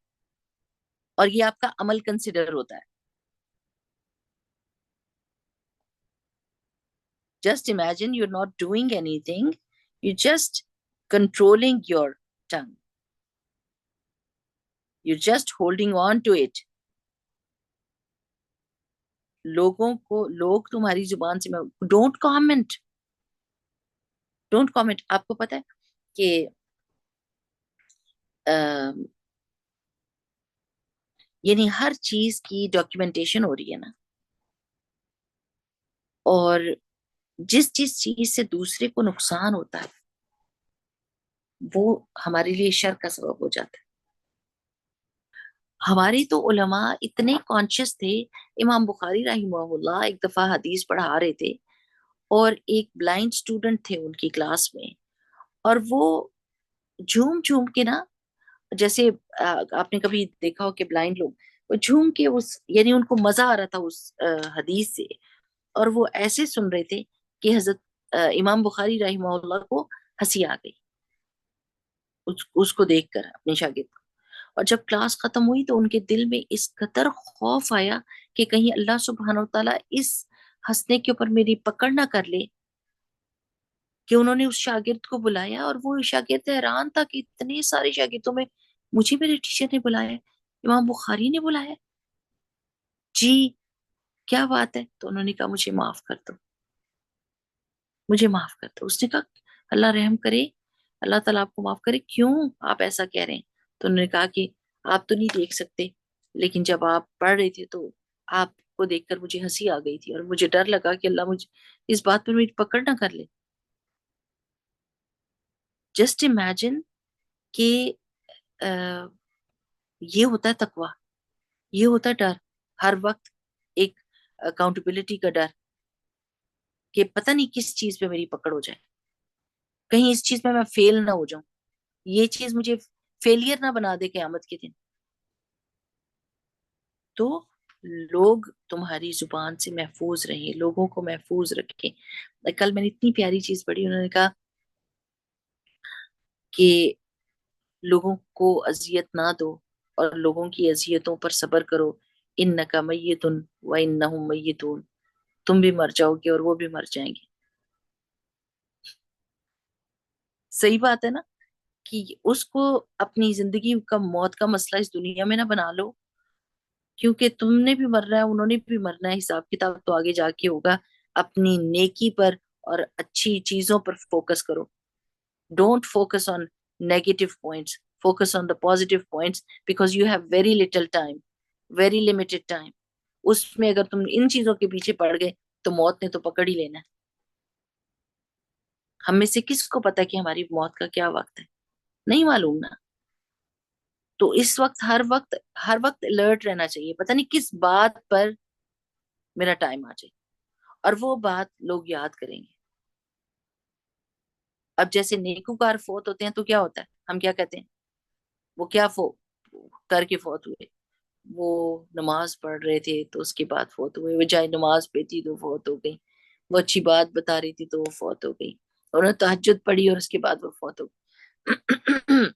اور یہ آپ کا عمل کنسیڈر ہوتا ہے۔ Just imagine you're not doing anything, you're just controlling your tongue. You're just holding on to it. لوگ تمہاری زبان سے ڈونٹ کامنٹ، ڈونٹ کامنٹ۔ آپ کو پتا ہے کہ یعنی ہر چیز کی ڈاکیومنٹیشن ہو رہی ہے نا، اور جس چیز سے دوسرے کو نقصان ہوتا ہے وہ ہمارے لیے شر کا سبب ہو جاتا ہے۔ ہماری تو علماء اتنے کانشیس تھے، امام بخاری رحمہ اللہ ایک دفعہ حدیث پڑھا رہے تھے، اور ایک بلائنڈ اسٹوڈنٹ تھے ان کی کلاس میں، اور وہ جھوم جھوم کے نا، جیسے آپ نے کبھی دیکھا ہو کہ بلائنڈ لوگ وہ جھوم کے یعنی ان کو مزہ آ رہا تھا اس حدیث سے، اور وہ ایسے سن رہے تھے کہ حضرت امام بخاری رحمہ اللہ کو ہنسی آ گئی اس کو دیکھ کر، اپنے شاگرد کو۔ اور جب کلاس ختم ہوئی تو ان کے دل میں اس قدر خوف آیا کہ کہیں اللہ سبحانہ و تعالیٰ اس ہنسنے کے اوپر میری پکڑ نہ کر لے، کہ انہوں نے اس شاگرد کو بلایا، اور وہ شاگرد حیران تھا کہ اتنے سارے شاگردوں میں مجھے میرے ٹیچر نے بلایا، امام بخاری نے بلایا، جی کیا بات ہے؟ تو انہوں نے کہا مجھے معاف کر دو، مجھے معاف کر دو۔ اس نے کہا اللہ رحم کرے، اللہ تعالیٰ آپ کو معاف کرے، کیوں آپ ایسا کہہ رہے ہیں؟ تو انہوں نے کہا کہ آپ تو نہیں دیکھ سکتے، لیکن جب آپ پڑھ رہے تھے تو آپ کو دیکھ کر مجھے ہنسی آ گئی تھی، اور مجھے ڈر لگا کہ اللہ مجھے اس بات پر میری پکڑ نہ کر لے۔ جسٹ امیجن کہ یہ ہوتا ہے تقویٰ، یہ ہوتا ہے ڈر، ہر وقت ایک اکاؤنٹیبلٹی کا ڈر، کہ پتہ نہیں کس چیز پہ میری پکڑ ہو جائے، کہیں اس چیز میں فیل نہ ہو جاؤں، یہ چیز مجھے فیلئر نہ بنا دے قیامت کے دن۔ تو لوگ تمہاری زبان سے محفوظ رہیں، لوگوں کو محفوظ رکھیں۔ کل میں نے اتنی پیاری چیز پڑھی، انہوں نے کہا کہ لوگوں کو اذیت نہ دو اور لوگوں کی اذیتوں پر صبر کرو، انک میت وانہم میتون، تم بھی مر جاؤ گے اور وہ بھی مر جائیں گے۔ صحیح بات ہے نا، کہ اس کو اپنی زندگی کا موت کا مسئلہ اس دنیا میں نہ بنا لو کیونکہ تم نے بھی مرنا ہے، انہوں نے بھی مرنا ہے، حساب کتاب تو آگے جا کے ہوگا. اپنی نیکی پر اور اچھی چیزوں پر فوکس کرو. Don't focus on negative points, focus on the positive points, because you have very little time, very limited time. اس میں اگر تم ان چیزوں کے پیچھے پڑ گئے تو موت نے تو پکڑ ہی لینا ہے. ہم میں سے کس کو پتا کہ ہماری موت کا کیا وقت ہے؟ نہیں معلوم نا. تو اس وقت ہر وقت الرٹ رہنا چاہیے. پتہ نہیں کس بات پر میرا ٹائم آ جائے، اور وہ بات لوگ یاد کریں گے. اب جیسے نیکوکار فوت ہوتے ہیں تو کیا ہوتا ہے؟ ہم کیا کہتے ہیں؟ وہ کیا کر کے فوت ہوئے؟ وہ نماز پڑھ رہے تھے تو اس کے بعد فوت ہوئے. وہ جائے نماز پہ تھی تو فوت ہو گئی. وہ اچھی بات بتا رہی تھی تو وہ فوت ہو گئی. انہوں نے تہجد پڑھی اور اس کے بعد وہ فوت ہو گئی.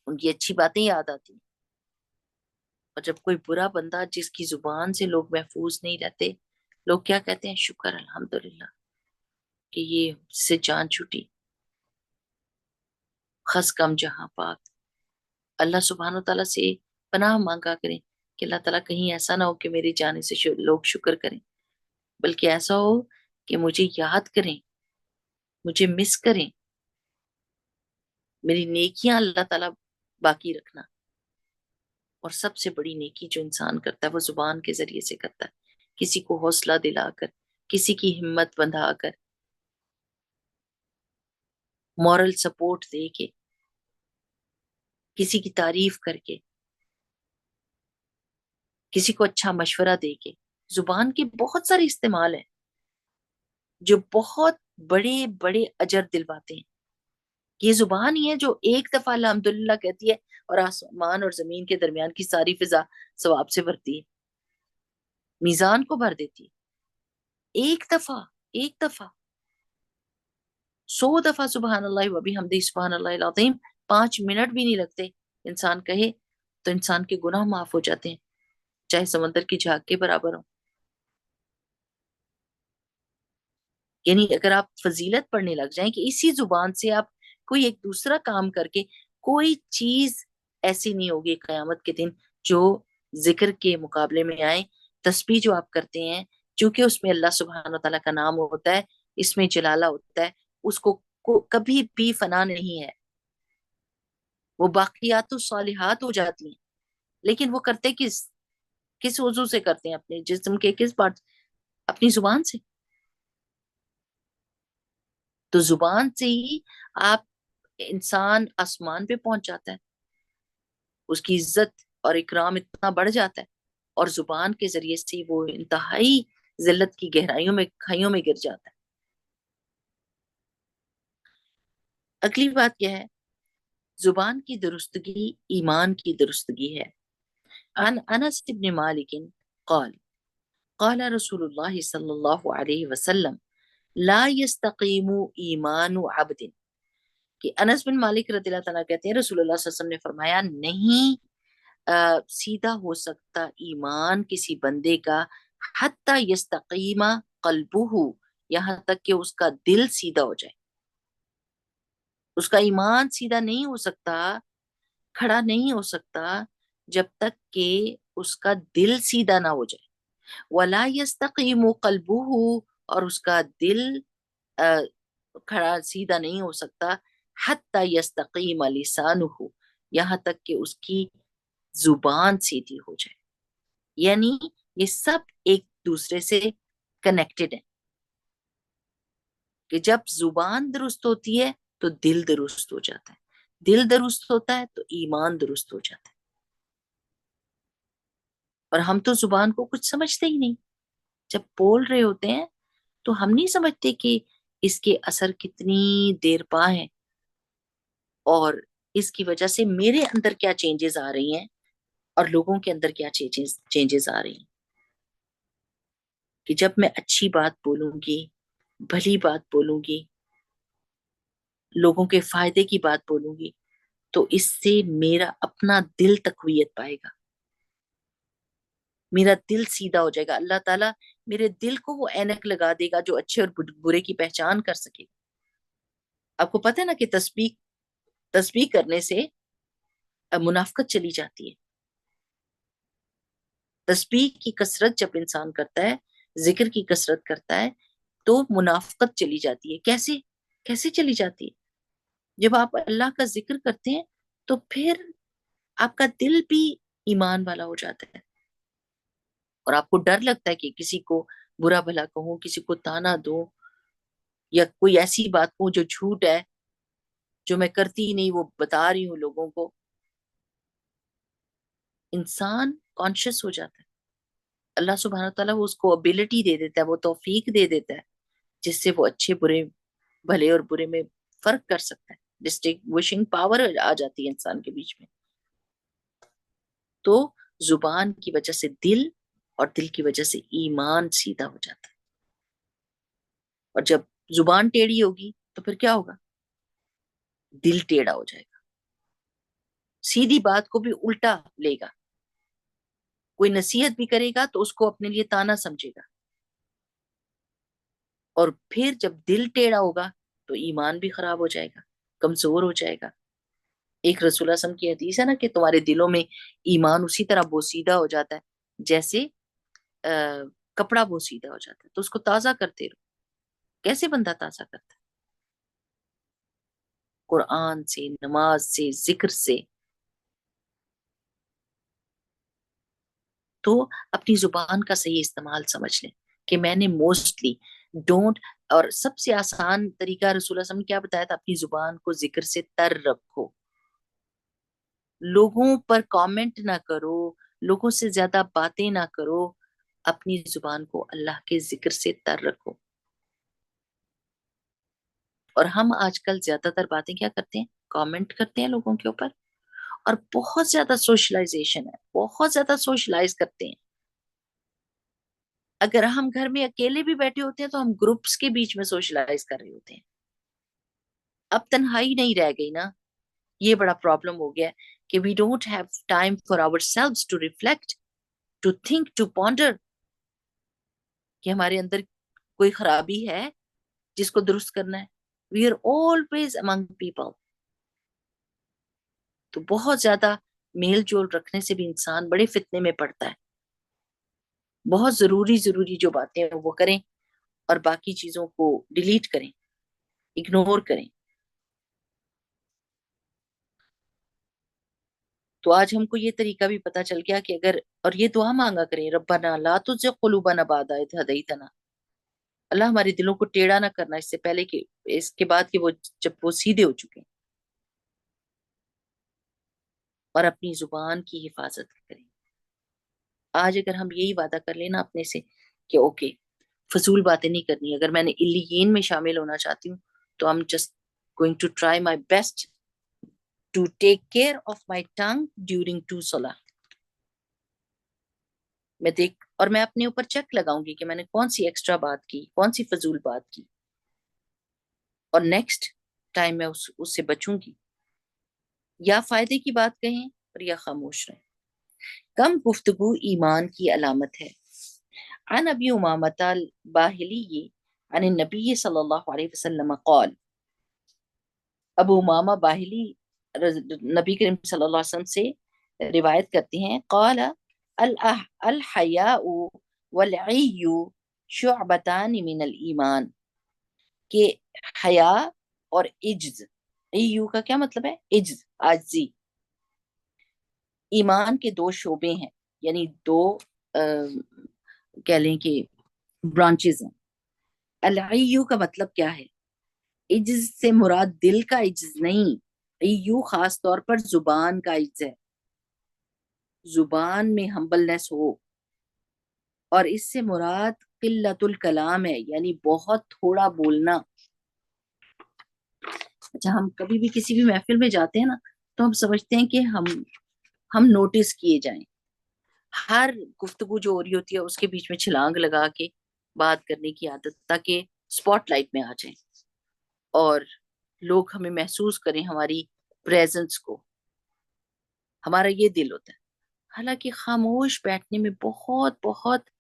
ان کی اچھی باتیں یاد آتی ہیں. اور جب کوئی برا بندہ جس کی زبان سے لوگ محفوظ نہیں رہتے، لوگ کیا کہتے ہیں؟ شکر الحمدللہ کہ یہ سے جان چھوٹی. خس کم جہاں پاک. اللہ سبحانہ تعالیٰ سے پناہ مانگا کریں کہ اللہ تعالیٰ کہیں ایسا نہ ہو کہ میری جانے سے لوگ شکر کریں، بلکہ ایسا ہو کہ مجھے یاد کریں، مجھے مس کریں، میری نیکیاں اللہ تعالیٰ باقی رکھنا. اور سب سے بڑی نیکی جو انسان کرتا ہے وہ زبان کے ذریعے سے کرتا ہے. کسی کو حوصلہ دلا کر، کسی کی ہمت بندھا کر، مورل سپورٹ دے کے، کسی کی تعریف کر کے، کسی کو اچھا مشورہ دے کے. زبان کے بہت سارے استعمال ہیں جو بہت بڑے بڑے اجر دلواتے ہیں. یہ زبان ہی ہے جو ایک دفعہ الحمدللہ کہتی ہے اور آسمان اور زمین کے درمیان کی ساری فضا ثواب سے بھرتی ہے، میزان کو بھر دیتی ہے. ایک دفعہ 100 دفعہ سبحان اللہ و بحمدہ سبحان اللہ العظیم 5 منٹ بھی نہیں لگتے. انسان کہے تو انسان کے گناہ معاف ہو جاتے ہیں، چاہے سمندر کی جھاگ کے برابر ہو. یعنی اگر آپ فضیلت پڑھنے لگ جائیں کہ اسی زبان سے آپ کوئی ایک دوسرا کام کر کے، کوئی چیز ایسی نہیں ہوگی قیامت کے دن جو ذکر کے مقابلے میں آئے. تسبیح جو آپ کرتے ہیں، چونکہ اس میں اللہ سبحانہ تعالیٰ کا نام ہوتا ہے، اس میں جلالہ ہوتا ہے، اس کو کبھی بھی فنا نہیں ہے. وہ باقیات الصالحات ہو جاتی ہیں. لیکن وہ کرتے کس وضو سے کرتے ہیں؟ اپنے جسم کے کس پارٹ؟ اپنی زبان سے. تو زبان سے ہی آپ انسان آسمان پہ پہنچ جاتا ہے، اس کی عزت اور اکرام اتنا بڑھ جاتا ہے، اور زبان کے ذریعے سے وہ انتہائی ذلت کی گہرائیوں میں کھائیوں میں گر جاتا ہے. اگلی بات کیا ہے؟ زبان کی درستگی ایمان کی درستگی ہے. عن انس بن مالک قال قال رسول اللہ صلی اللہ علیہ وسلم لا يستقیم ایمان عبد. کہ انس بن مالک رضی اللہ تعالیٰ کہتے ہیں رسول اللہ صلی اللہ علیہ وسلم نے فرمایا، نہیں سیدھا ہو سکتا ایمان کسی بندے کا حتی یستقیم قلبہ، یہاں تک کہ اس کا دل سیدھا ہو جائے. اس کا ایمان سیدھا نہیں ہو سکتا، کھڑا نہیں ہو سکتا جب تک کہ اس کا دل سیدھا نہ ہو جائے. ولا یستقیم قلبہ، اور اس کا دل کھڑا سیدھا نہیں ہو سکتا حتی یستقیم لسانہ، یہاں تک کہ اس کی زبان سیدھی ہو جائے. یعنی یہ سب ایک دوسرے سے کنیکٹڈ ہے کہ جب زبان درست ہوتی ہے تو دل درست ہو جاتا ہے، دل درست ہوتا ہے تو ایمان درست ہو جاتا ہے. اور ہم تو زبان کو کچھ سمجھتے ہی نہیں. جب بول رہے ہوتے ہیں تو ہم نہیں سمجھتے کہ اس کے اثر کتنی دیر پا ہیں، اور اس کی وجہ سے میرے اندر کیا چینجز آ رہی ہیں اور لوگوں کے اندر کیا چینجز آ رہی ہیں. کہ جب میں اچھی بات بولوں گی، بھلی بات بولوں گی، لوگوں کے فائدے کی بات بولوں گی، تو اس سے میرا اپنا دل تقویت پائے گا، میرا دل سیدھا ہو جائے گا. اللہ تعالیٰ میرے دل کو وہ اینک لگا دے گا جو اچھے اور برے کی پہچان کر سکے. آپ کو پتہ ہے نا کہ تسبیح کرنے سے منافقت چلی جاتی ہے. تسبیح کی کثرت جب انسان کرتا ہے، ذکر کی کثرت کرتا ہے، تو منافقت چلی جاتی ہے۔ کیسے چلی جاتی ہے؟ جب آپ اللہ کا ذکر کرتے ہیں تو پھر آپ کا دل بھی ایمان والا ہو جاتا ہے، اور آپ کو ڈر لگتا ہے کہ کسی کو برا بھلا کہوں، کسی کو تانا دوں، یا کوئی ایسی بات کہوں جو جھوٹ ہے، جو میں کرتی ہی نہیں وہ بتا رہی ہوں لوگوں کو۔ انسان کانشیس ہو جاتا ہے، اللہ سبحانہ تعالیٰ وہ اس کو ابیلٹی دے دیتا ہے، وہ توفیق دے دیتا ہے، جس سے وہ اچھے برے، بھلے اور برے میں فرق کر سکتا ہے، ڈسٹنگوشنگ پاور آ جاتی ہے انسان کے بیچ میں۔ تو زبان کی وجہ سے دل، اور دل کی وجہ سے ایمان سیدھا ہو جاتا ہے۔ اور جب زبان ٹیڑھی ہوگی تو پھر کیا ہوگا؟ دل ٹیڑھا ہو جائے گا، سیدھی بات کو بھی الٹا لے گا، کوئی نصیحت بھی کرے گا تو اس کو اپنے لیے تانا سمجھے گا، اور پھر جب دل ٹیڑھا ہوگا تو ایمان بھی خراب ہو جائے گا، کمزور ہو جائے گا۔ ایک رسول اللہ صلی اللہ علیہ وسلم کی حدیث ہے نا کہ تمہارے دلوں میں ایمان اسی طرح بوسیدہ ہو جاتا ہے جیسے کپڑا بوسیدہ ہو جاتا ہے، تو اس کو تازہ کرتے رہو۔ کیسے بندہ تازہ کرتا ہے؟ قرآن سے، نماز سے، ذکر سے۔ تو اپنی زبان کا صحیح استعمال سمجھ لیں کہ میں نے موسٹلی ڈونٹ، اور سب سے آسان طریقہ رسول اللہ صلی اللہ علیہ وسلم نے کیا بتایا تھا؟ اپنی زبان کو ذکر سے تر رکھو، لوگوں پر کامنٹ نہ کرو، لوگوں سے زیادہ باتیں نہ کرو، اپنی زبان کو اللہ کے ذکر سے تر رکھو۔ اور ہم آج کل زیادہ تر باتیں کیا کرتے ہیں؟ کامنٹ کرتے ہیں لوگوں کے اوپر، اور بہت زیادہ سوشلائزیشن ہے، بہت زیادہ سوشلائز کرتے ہیں۔ اگر ہم گھر میں اکیلے بھی بیٹھے ہوتے ہیں تو ہم گروپس کے بیچ میں سوشلائز کر رہے ہوتے ہیں۔ اب تنہائی نہیں رہ گئی نا، یہ بڑا پرابلم ہو گیا کہ we don't have time for ourselves to reflect, to think, to ponder, کہ ہمارے اندر کوئی خرابی ہے جس کو درست کرنا ہے۔ We are always among people. تو بہت زیادہ میل جول رکھنے سے بھی انسان بڑے فتنے میں پڑتا ہے۔ بہت ضروری جو باتیں ہیں وہ کریں، اور باقی چیزوں کو ڈیلیٹ کریں، اگنور کریں۔ تو آج ہم کو یہ طریقہ بھی پتا چل گیا کہ اگر، اور یہ دعا مانگا کریں، ربنا لا تزغ قلوبنا بعد اذ ہدیتنا، اللہ ہمارے دلوں کو ٹیڑھا نہ کرنا اس سے پہلے کہ، اس کے بعد کہ وہ جب وہ سیدھے ہو چکے ہیں۔ اور اپنی زبان کی حفاظت کریں۔ آج اگر ہم یہی وعدہ کر لینا اپنے سے کہ اوکے، فضول باتیں نہیں کرنی، اگر میں نے علیین میں شامل ہونا چاہتی ہوں تو I'm just going to try my best to take care of my tongue during two salah۔ اور میں اپنے اوپر چیک لگاؤں گی کہ میں نے کون سی ایکسٹرا بات کی، کون سی فضول بات کی، اور نیکسٹ ٹائم میں اس سے بچوں گی، یا فائدے کی بات کہیں اور یا خاموش رہیں۔ کم گفتگو ایمان کی علامت ہے۔ عن ابی امامۃ الباہلی عن النبی صلی اللہ علیہ وسلم قال، ابو امامہ باہلی نبی کریم صلی اللہ علیہ وسلم سے روایت کرتے ہیں، قال الحیاء والعی شعبتان من الایمان، کہ حیا اور عجز، عیو کا کیا مطلب ہے؟ عجز، عاجزی، ایمان کے دو شعبے ہیں، یعنی دو کہہ لیں کہ برانچز ہیں۔ العیو کا مطلب کیا ہے؟ عجز سے مراد دل کا عجز نہیں، عیو خاص طور پر زبان کا عجز ہے، زبان میں ہمبلنس ہو، اور اس سے مراد قلت الکلام ہے، یعنی بہت تھوڑا بولنا۔ اچھا، ہم کبھی بھی کسی بھی محفل میں جاتے ہیں نا تو ہم سمجھتے ہیں کہ ہم نوٹس کیے جائیں، ہر گفتگو جو ہو رہی ہوتی ہے اس کے بیچ میں چھلانگ لگا کے بات کرنے کی عادت، تاکہ سپاٹ لائٹ میں آ جائیں اور لوگ ہمیں محسوس کریں، ہماری پریزنس کو۔ ہمارا یہ دل ہوتا ہے، حالانکہ خاموش بیٹھنے میں بہت بہت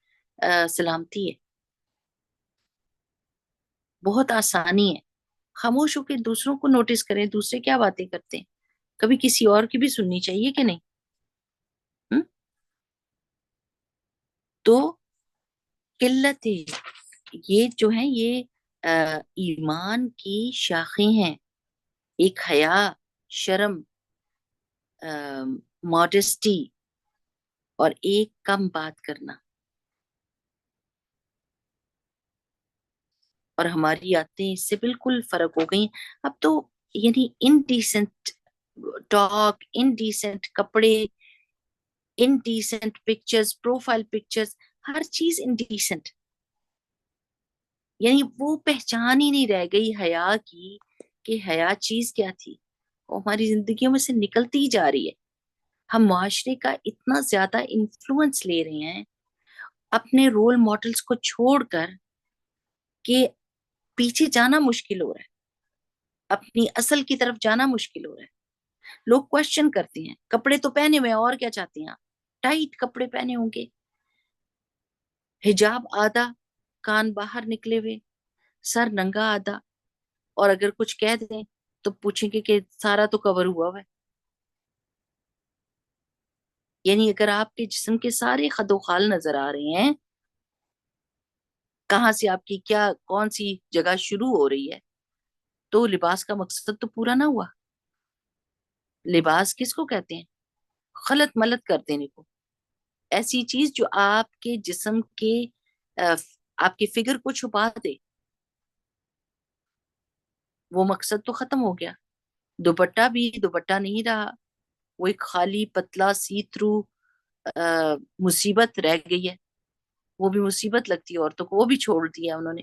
سلامتی ہے، بہت آسانی ہے۔ خاموش ہو کے دوسروں کو نوٹس کریں، دوسرے کیا باتیں کرتے ہیں، کبھی کسی اور کی بھی سننی چاہیے کہ نہیں؟ تو قلت یہ جو ہیں یہ ایمان کی شاخیں ہیں، ایک حیا، شرم، ماڈسٹی، اور ایک کم بات کرنا. اور ہماری عادتیں اس سے بالکل فرق ہو گئی. اب تو یعنی انڈیسنٹ ٹاک، انڈیسنٹ کپڑے، انڈیسنٹ پکچرز، پروفائل پکچرز، ہر چیز انڈیسنٹ. یعنی وہ پہچان ہی نہیں رہ گئی حیا کی کہ حیا چیز کیا تھی. وہ ہماری زندگیوں میں سے نکلتی جا رہی ہے. ہم معاشرے کا اتنا زیادہ انفلوئنس لے رہے ہیں اپنے رول ماڈلز کو چھوڑ کر کہ پیچھے جانا مشکل ہو رہا ہے، اپنی اصل کی طرف جانا مشکل ہو رہا ہے. لوگ کوشچن کرتے ہیں، کپڑے تو پہنے ہوئے اور کیا چاہتے ہیں آپ؟ ٹائٹ کپڑے پہنے ہوں گے، حجاب آدھا، کان باہر نکلے ہوئے، سر ننگا آدھا، اور اگر کچھ کہہ دیں تو پوچھیں گے کہ سارا تو کور ہوا ہوا ہے. یعنی اگر آپ کے جسم کے سارے خد و خال نظر آ رہے ہیں، کہاں سے آپ کی کیا کون سی جگہ شروع ہو رہی ہے، تو لباس کا مقصد تو پورا نہ ہوا. لباس کس کو کہتے ہیں؟ خلط ملط کر دینے کو، ایسی چیز جو آپ کے جسم کے آپ کی فگر کو چھپا دے. وہ مقصد تو ختم ہو گیا. دوپٹہ بھی دوپٹہ نہیں رہا، وہ ایک خالی پتلا سی تھرو مصیبت رہ گئی ہے. وہ بھی مصیبت لگتی ہے عورتوں کو، وہ بھی چھوڑ دیا انہوں نے.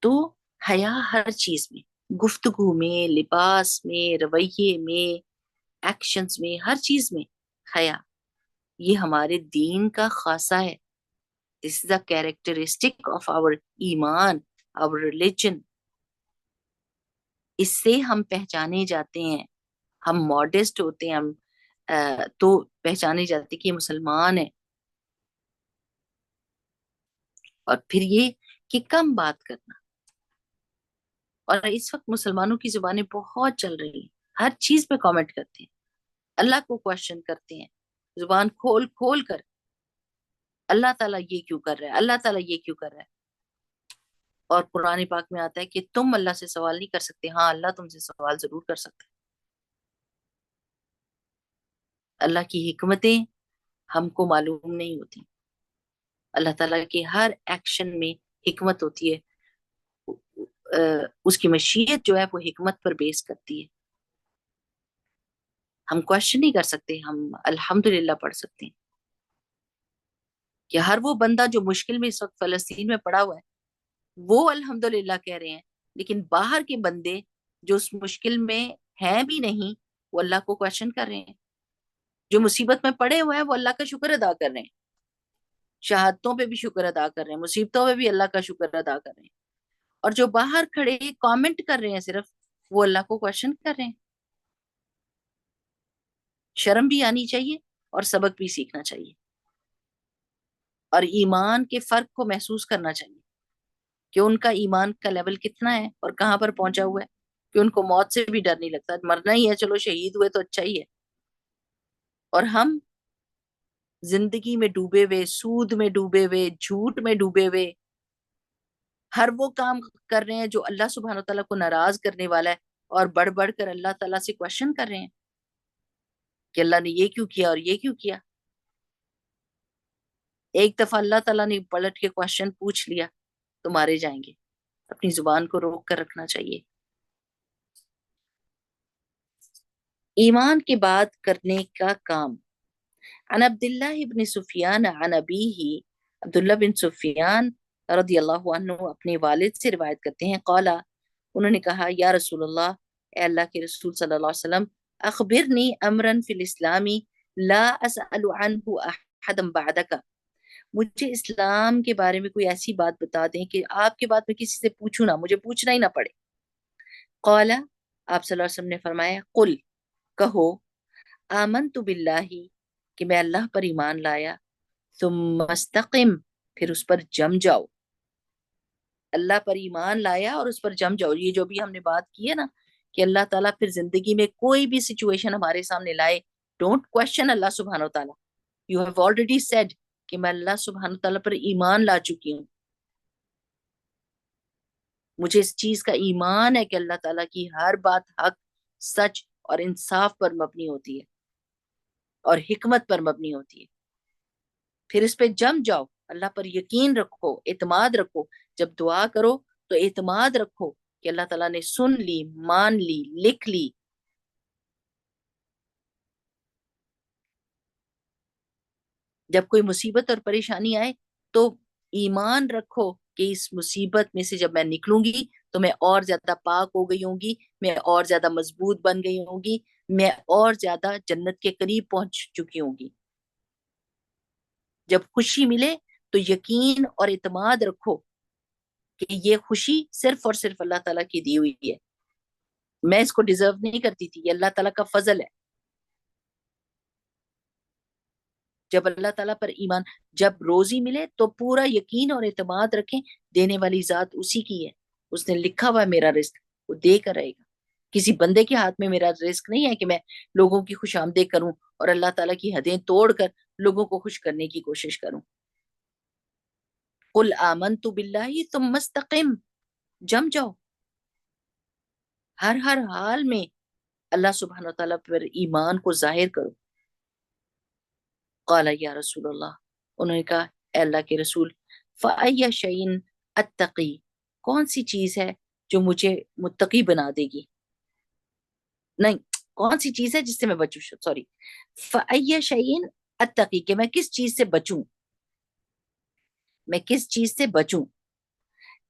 تو حیا ہر چیز میں، گفتگو میں، لباس میں، رویے میں، ایکشنز میں، ہر چیز میں حیا. یہ ہمارے دین کا خاصہ ہے. This is a characteristic of our ایمان، our religion. اس سے ہم پہچانے جاتے ہیں، ہم ماڈسٹ ہوتے ہیں، ہم تو پہچانے جاتے کہ یہ مسلمان ہے. اور پھر یہ کہ کم بات کرنا. اور اس وقت مسلمانوں کی زبانیں بہت چل رہی ہیں، ہر چیز پہ کامنٹ کرتے ہیں، اللہ کو کوشچن کرتے ہیں زبان کھول کھول کر. اللہ تعالیٰ یہ کیوں کر رہا ہے، اللہ تعالیٰ یہ کیوں کر رہا ہے. اور قرآن پاک میں آتا ہے کہ تم اللہ سے سوال نہیں کر سکتے، ہاں اللہ تم سے سوال ضرور کر سکتے. اللہ کی حکمتیں ہم کو معلوم نہیں ہوتی. اللہ تعالیٰ کے ہر ایکشن میں حکمت ہوتی ہے. اس کی مشیت جو ہے وہ حکمت پر بیس کرتی ہے. ہم کوشچن نہیں کر سکتے، ہم الحمدللہ پڑھ سکتے ہیں کہ ہر وہ بندہ جو مشکل میں اس وقت فلسطین میں پڑا ہوا ہے وہ الحمدللہ کہہ رہے ہیں، لیکن باہر کے بندے جو اس مشکل میں ہیں بھی نہیں وہ اللہ کو کوشچن کر رہے ہیں. جو مصیبت میں پڑے ہوئے ہیں وہ اللہ کا شکر ادا کر رہے ہیں، شہادتوں پہ بھی شکر ادا کر رہے ہیں، مصیبتوں پہ بھی اللہ کا شکر ادا کر رہے ہیں. اور جو باہر کھڑے کامنٹ کر رہے ہیں صرف، وہ اللہ کو کوشچن کر رہے ہیں. شرم بھی آنی چاہیے اور سبق بھی سیکھنا چاہیے، اور ایمان کے فرق کو محسوس کرنا چاہیے کہ ان کا ایمان کا لیول کتنا ہے اور کہاں پر پہنچا ہوا ہے، کہ ان کو موت سے بھی ڈر نہیں لگتا. مرنا ہی ہے، چلو شہید ہوئے تو اچھا ہی ہے. اور ہم زندگی میں ڈوبے ہوئے، سود میں ڈوبے ہوئے، جھوٹ میں ڈوبے ہوئے، ہر وہ کام کر رہے ہیں جو اللہ سبحانہ وتعالیٰ کو ناراض کرنے والا ہے، اور بڑھ بڑھ کر اللہ تعالیٰ سے کوشچن کر رہے ہیں کہ اللہ نے یہ کیوں کیا اور یہ کیوں کیا. ایک دفعہ اللہ تعالیٰ نے پلٹ کے کوشچن پوچھ لیا تو مارے جائیں گے. اپنی زبان کو روک کر رکھنا چاہیے. ایمان کے بعد کرنے کا کام. عن عبداللہ ابن سفیان عن ابیہ، عبداللہ بن سفیان رضی اللہ عنہ اپنے والد سے روایت کرتے ہیں، قالا، انہوں نے کہا، یا رسول اللہ، اے اللہ کے رسول صلی اللہ علیہ وسلم، اخبرنی امرا فی الاسلامی لا اسأل عنہ احدا بعدک، مجھے اسلام کے بارے میں کوئی ایسی بات بتا دیں کہ آپ کے بعد میں کسی سے پوچھوں نہ، مجھے پوچھنا ہی نہ پڑے. قالا، آپ صلی اللہ علیہ وسلم نے فرمایا، قل، کہو، آمنت باللہ، کہ میں اللہ پر ایمان لایا، ثم استقم، پھر اس پر جم جاؤ. اللہ پر ایمان لایا اور اس پر جم جاؤ. یہ جو بھی ہم نے بات کی ہے نا کہ اللہ تعالیٰ پھر زندگی میں کوئی بھی سچویشن ہمارے سامنے لائے، ڈونٹ کوشچن اللہ سبحانہ وتعالیٰ. یو ہیو آلریڈی سیڈ کہ میں اللہ سبحانہ تعالیٰ پر ایمان لا چکی ہوں، مجھے اس چیز کا ایمان ہے کہ اللہ تعالیٰ کی ہر بات حق، سچ اور انصاف پر مبنی ہوتی ہے اور حکمت پر مبنی ہوتی ہے، پھر اس پہ جم جاؤ، اللہ پر یقین رکھو، اعتماد رکھو، جب دعا کرو تو اعتماد رکھو کہ اللہ تعالیٰ نے سن لی، مان لی، لکھ لی۔ جب کوئی مصیبت اور پریشانی آئے تو ایمان رکھو کہ اس مصیبت میں سے جب میں نکلوں گی تو میں اور زیادہ پاک ہو گئی ہوں گی، میں اور زیادہ مضبوط بن گئی ہوں گی، میں اور زیادہ جنت کے قریب پہنچ چکی ہوں گی۔ جب خوشی ملے تو یقین اور اعتماد رکھو کہ یہ خوشی صرف اور صرف اللہ تعالیٰ کی دی ہوئی ہے، میں اس کو ڈیزرو نہیں کرتی تھی، یہ اللہ تعالیٰ کا فضل ہے۔ جب اللہ تعالیٰ پر ایمان، جب روزی ملے تو پورا یقین اور اعتماد رکھیں دینے والی ذات اسی کی ہے، اس نے لکھا ہوا ہے میرا رزق، وہ دے کر رہے گا، کسی بندے کے ہاتھ میں میرا رزق نہیں ہے کہ میں لوگوں کی خوش آمدید کروں اور اللہ تعالیٰ کی حدیں توڑ کر لوگوں کو خوش کرنے کی کوشش کروں۔ قل آمنت باللہ ثم استقم، جم جاؤ، ہر حال میں اللہ سبحانہ وتعالیٰ پر ایمان کو ظاہر کرو۔ قال یا رسول اللہ، انہوں نے کہا اے اللہ کے رسول، فَأَيَّ شَيْءٍ أَتَّقِي، کون سی چیز ہے جو مجھے متقی بنا دے گی، نہیں کون سی چیز ہے جس سے میں بچوں، سوری، فَأَيَّ شَيْءٍ أَتَّقِي، کہ میں کس چیز سے بچوں، میں کس چیز سے بچوں۔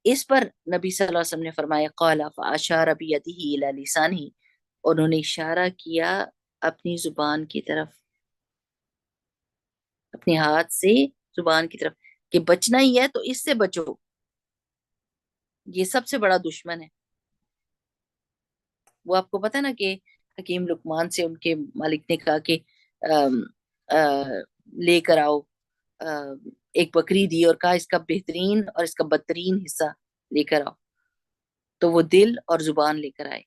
اس پر نبی صلی اللہ علیہ وسلم نے فرمایا قال فَأَشَارَ بِيَدِهِ إِلَى لِسَانِهِ، انہوں نے اشارہ کیا اپنی زبان کی طرف، اپنے ہاتھ سے زبان کی طرف، کہ بچنا ہی ہے تو اس سے بچو، یہ سب سے بڑا دشمن ہے۔ وہ آپ کو پتا نا کہ حکیم لقمان سے ان کے مالک نے کہا کہ آم، آ، لے کر آؤ، ایک بکری دی اور کہا اس کا بہترین اور اس کا بدترین حصہ لے کر آؤ، تو وہ دل اور زبان لے کر آئے،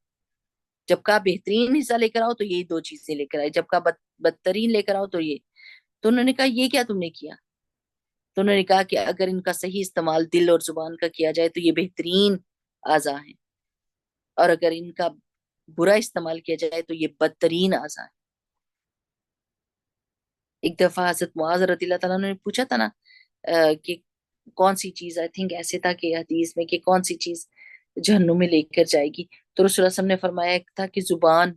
جب کہا بہترین حصہ لے کر آؤ تو یہی دو چیزیں لے کر آئے، جب کہا بدترین لے کر آؤ تو یہ، تو انہوں نے کہا یہ کیا تم نے کیا، تو انہوں نے کہا کہ اگر ان کا صحیح استعمال دل اور زبان کا کیا جائے تو یہ بہترین اعضاء ہیں، اور اگر ان کا برا استعمال کیا جائے تو یہ بدترین اعضاء ہیں۔ ایک دفعہ حضرت معاذ رضی اللہ تعالیٰ نے پوچھا تھا نا کہ کون سی چیز، آئی تھنک ایسے تھا کہ حدیث میں کہ کون سی چیز جہنم میں لے کر جائے گی، تو رسول اللہ صلی اللہ علیہ وسلم نے فرمایا ایک تھا کہ زبان،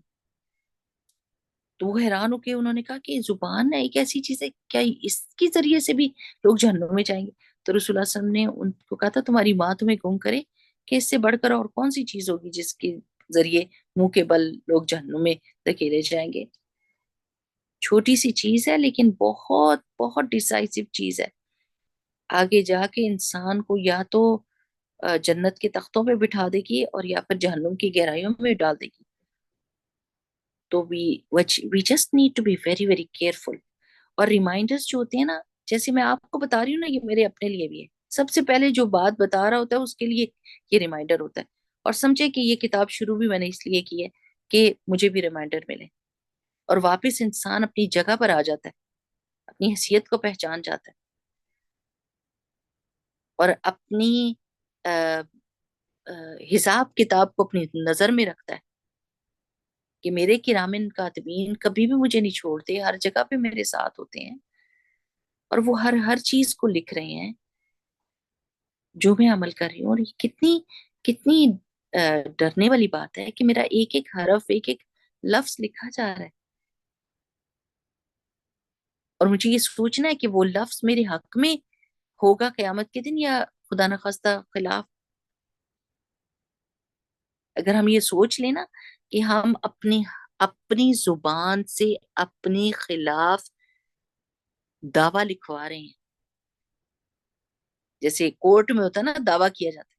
تو وہ حیران ہو کے انہوں نے کہا کہ زبان ایک ایسی چیز ہے، کیا اس کے ذریعے سے بھی لوگ جہنم میں جائیں گے؟ تو رسول اللہ صلی اللہ علیہ وسلم نے ان کو کہا تھا تمہاری ماں تمہیں گم کرے کہ اس سے بڑھ کر اور کون سی چیز ہوگی جس کے ذریعے منہ کے بل لوگ جہنم میں دھکیلے جائیں گے۔ چھوٹی سی چیز ہے لیکن بہت بہت ڈیسائسو چیز ہے، آگے جا کے انسان کو یا تو جنت کے تختوں پہ بٹھا دے گی اور یا پھر جہنم کی گہرائیوں میں ڈال دے گی۔ تو we just need to be very very careful۔ اور ریمائنڈرز جو ہوتے ہیں نا، جیسے میں آپ کو بتا رہی ہوں نا، یہ میرے اپنے لیے بھی ہے، سب سے پہلے جو بات بتا رہا ہوتا ہے اس کے لیے یہ ریمائنڈر ہوتا ہے، اور سمجھے کہ یہ کتاب شروع بھی میں نے اس لیے کی ہے کہ مجھے بھی ریمائنڈر ملے، اور واپس انسان اپنی جگہ پر آ جاتا ہے، اپنی حیثیت کو پہچان جاتا ہے، اور اپنی حساب کتاب کو اپنی نظر میں رکھتا ہے کہ میرے کرامن کاتبین کبھی بھی مجھے نہیں چھوڑتے، ہر جگہ پہ میرے ساتھ ہوتے ہیں، اور وہ ہر چیز کو لکھ رہے ہیں جو میں عمل کر رہی ہوں۔ اور یہ کتنی کتنی ڈرنے والی بات ہے کہ میرا ایک ایک حرف، ایک ایک لفظ لکھا جا رہا ہے، اور مجھے یہ سوچنا ہے کہ وہ لفظ میرے حق میں ہوگا قیامت کے دن یا خدا نخواستہ خلاف۔ اگر ہم یہ سوچ لیں نا کہ ہم اپنی زبان سے اپنے خلاف دعویٰ لکھوا رہے ہیں، جیسے کورٹ میں ہوتا ہے نا دعویٰ کیا جاتا ہے،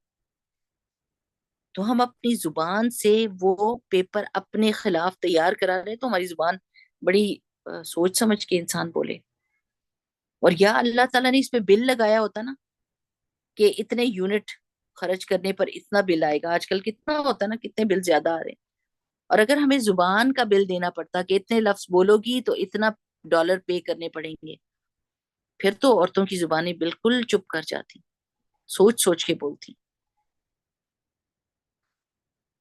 تو ہم اپنی زبان سے وہ پیپر اپنے خلاف تیار کرا رہے ہیں، تو ہماری زبان بڑی سوچ سمجھ کے انسان بولے، اور یا اللہ تعالیٰ نے اس پہ بل لگایا ہوتا نا کہ اتنے یونٹ خرچ کرنے پر اتنا بل آئے گا، آج کل کتنا ہوتا نا، کتنے بل زیادہ آ رہے ہیں، اور اگر ہمیں زبان کا بل دینا پڑتا کہ اتنے لفظ بولو گی تو اتنا ڈالر پے کرنے پڑیں گے، پھر تو عورتوں کی زبانیں بالکل چپ کر جاتی، سوچ سوچ کے بولتی.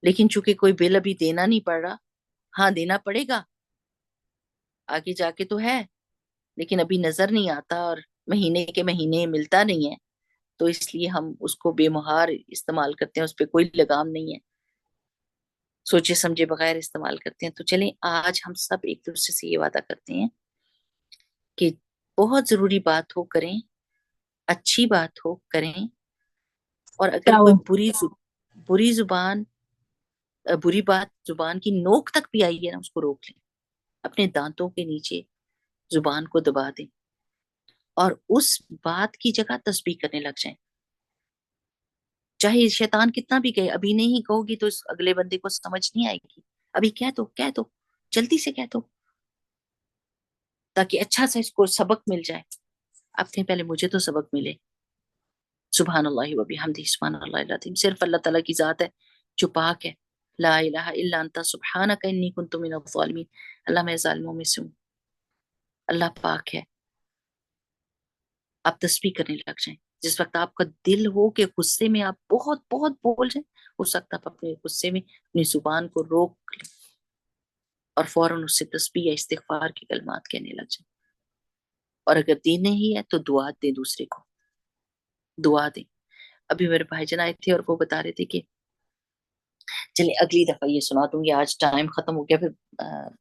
لیکن چونکہ کوئی بل ابھی دینا نہیں پڑ رہا، ہاں دینا پڑے گا آگے جا کے تو ہے، لیکن ابھی نظر نہیں آتا اور مہینے کے مہینے ملتا نہیں ہے، تو اس لیے ہم اس کو بے مہار استعمال کرتے ہیں، اس پہ کوئی لگام نہیں ہے، سوچے سمجھے بغیر استعمال کرتے ہیں. تو چلیں آج ہم سب ایک دوسرے سے یہ وعدہ کرتے ہیں کہ بہت ضروری بات ہو کریں، اچھی بات ہو کریں، اور اگر کوئی بری زبان بری بات زبان کی نوک تک بھی آئی ہے نا، اس کو روک لیں، اپنے دانتوں کے نیچے زبان کو دبا دیں اور اس بات کی جگہ تسبیح کرنے لگ جائیں. چاہے شیطان کتنا بھی کہے، ابھی نہیں کہو گی تو اس اگلے بندے کو سمجھ نہیں آئے گی، ابھی کہہ دو جلدی سے کہہ دو تاکہ اچھا سا اس کو سبق مل جائے. اپنے پہلے مجھے تو سبق ملے. سبحان اللہ و بحمدہ، سبحان اللہ العظیم. صرف اللہ تعالیٰ کی ذات ہے جو پاک ہے. لا الہ الا انت سبحانک انی کنت من الظالمین. اللہ میں ظالموں میں سے ہوں، اللہ پاک ہے. آپ تسبیح کرنے لگ جائیں. جس وقت آپ کا دل ہو کہ غصے میں آپ بہت بہت بول جائیں، اس وقت آپ اپنے غصے میں اپنی زبان کو روک لیں اور فوراً اس سے تسبیح یا استغفار کے کلمات کہنے لگ جائیں. اور اگر دین نہیں ہے تو دعا دیں، دوسرے کو دعا دیں. ابھی میرے بھائی جان آئے تھے اور وہ بتا رہے تھے کہ چلے اگلی دفعہ یہ سنا دوں گی، آج ٹائم ختم ہو گیا، پھر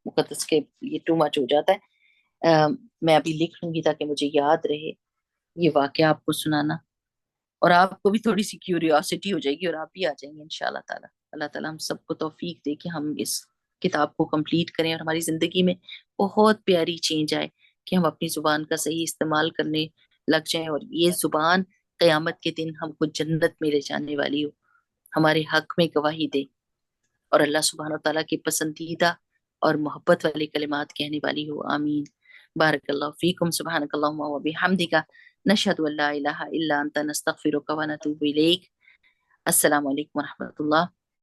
مقدس کے یہ ٹو مچ ہو جاتا ہے. میں ابھی لکھ لوں گی تاکہ مجھے یاد رہے یہ واقعہ آپ کو سنانا، اور آپ کو بھی تھوڑی سی کیوریوسٹی ہو جائے گی اور آپ بھی آ جائیں گے انشاءاللہ تعالیٰ. اللہ تعالیٰ ہم سب کو توفیق دے کہ ہم اس کتاب کو کمپلیٹ کریں اور ہماری زندگی میں بہت پیاری چینج آئے کہ ہم اپنی زبان کا صحیح استعمال کرنے لگ جائیں، اور یہ زبان قیامت کے دن ہم کو جنت میں لے جانے والی ہو، ہمارے حق میں گواہی دے اور اللہ سبحانہ و تعالیٰ کے پسندیدہ اور محبت والے کلمات کہنے والی ہو. آمین. بارک اللہ فیکم. سبحانک اللہم و بحمدک، نشہد ان لا الہ الا انت، نستغفرک و نتوب الیک. السلام علیکم و رحمۃ اللہ.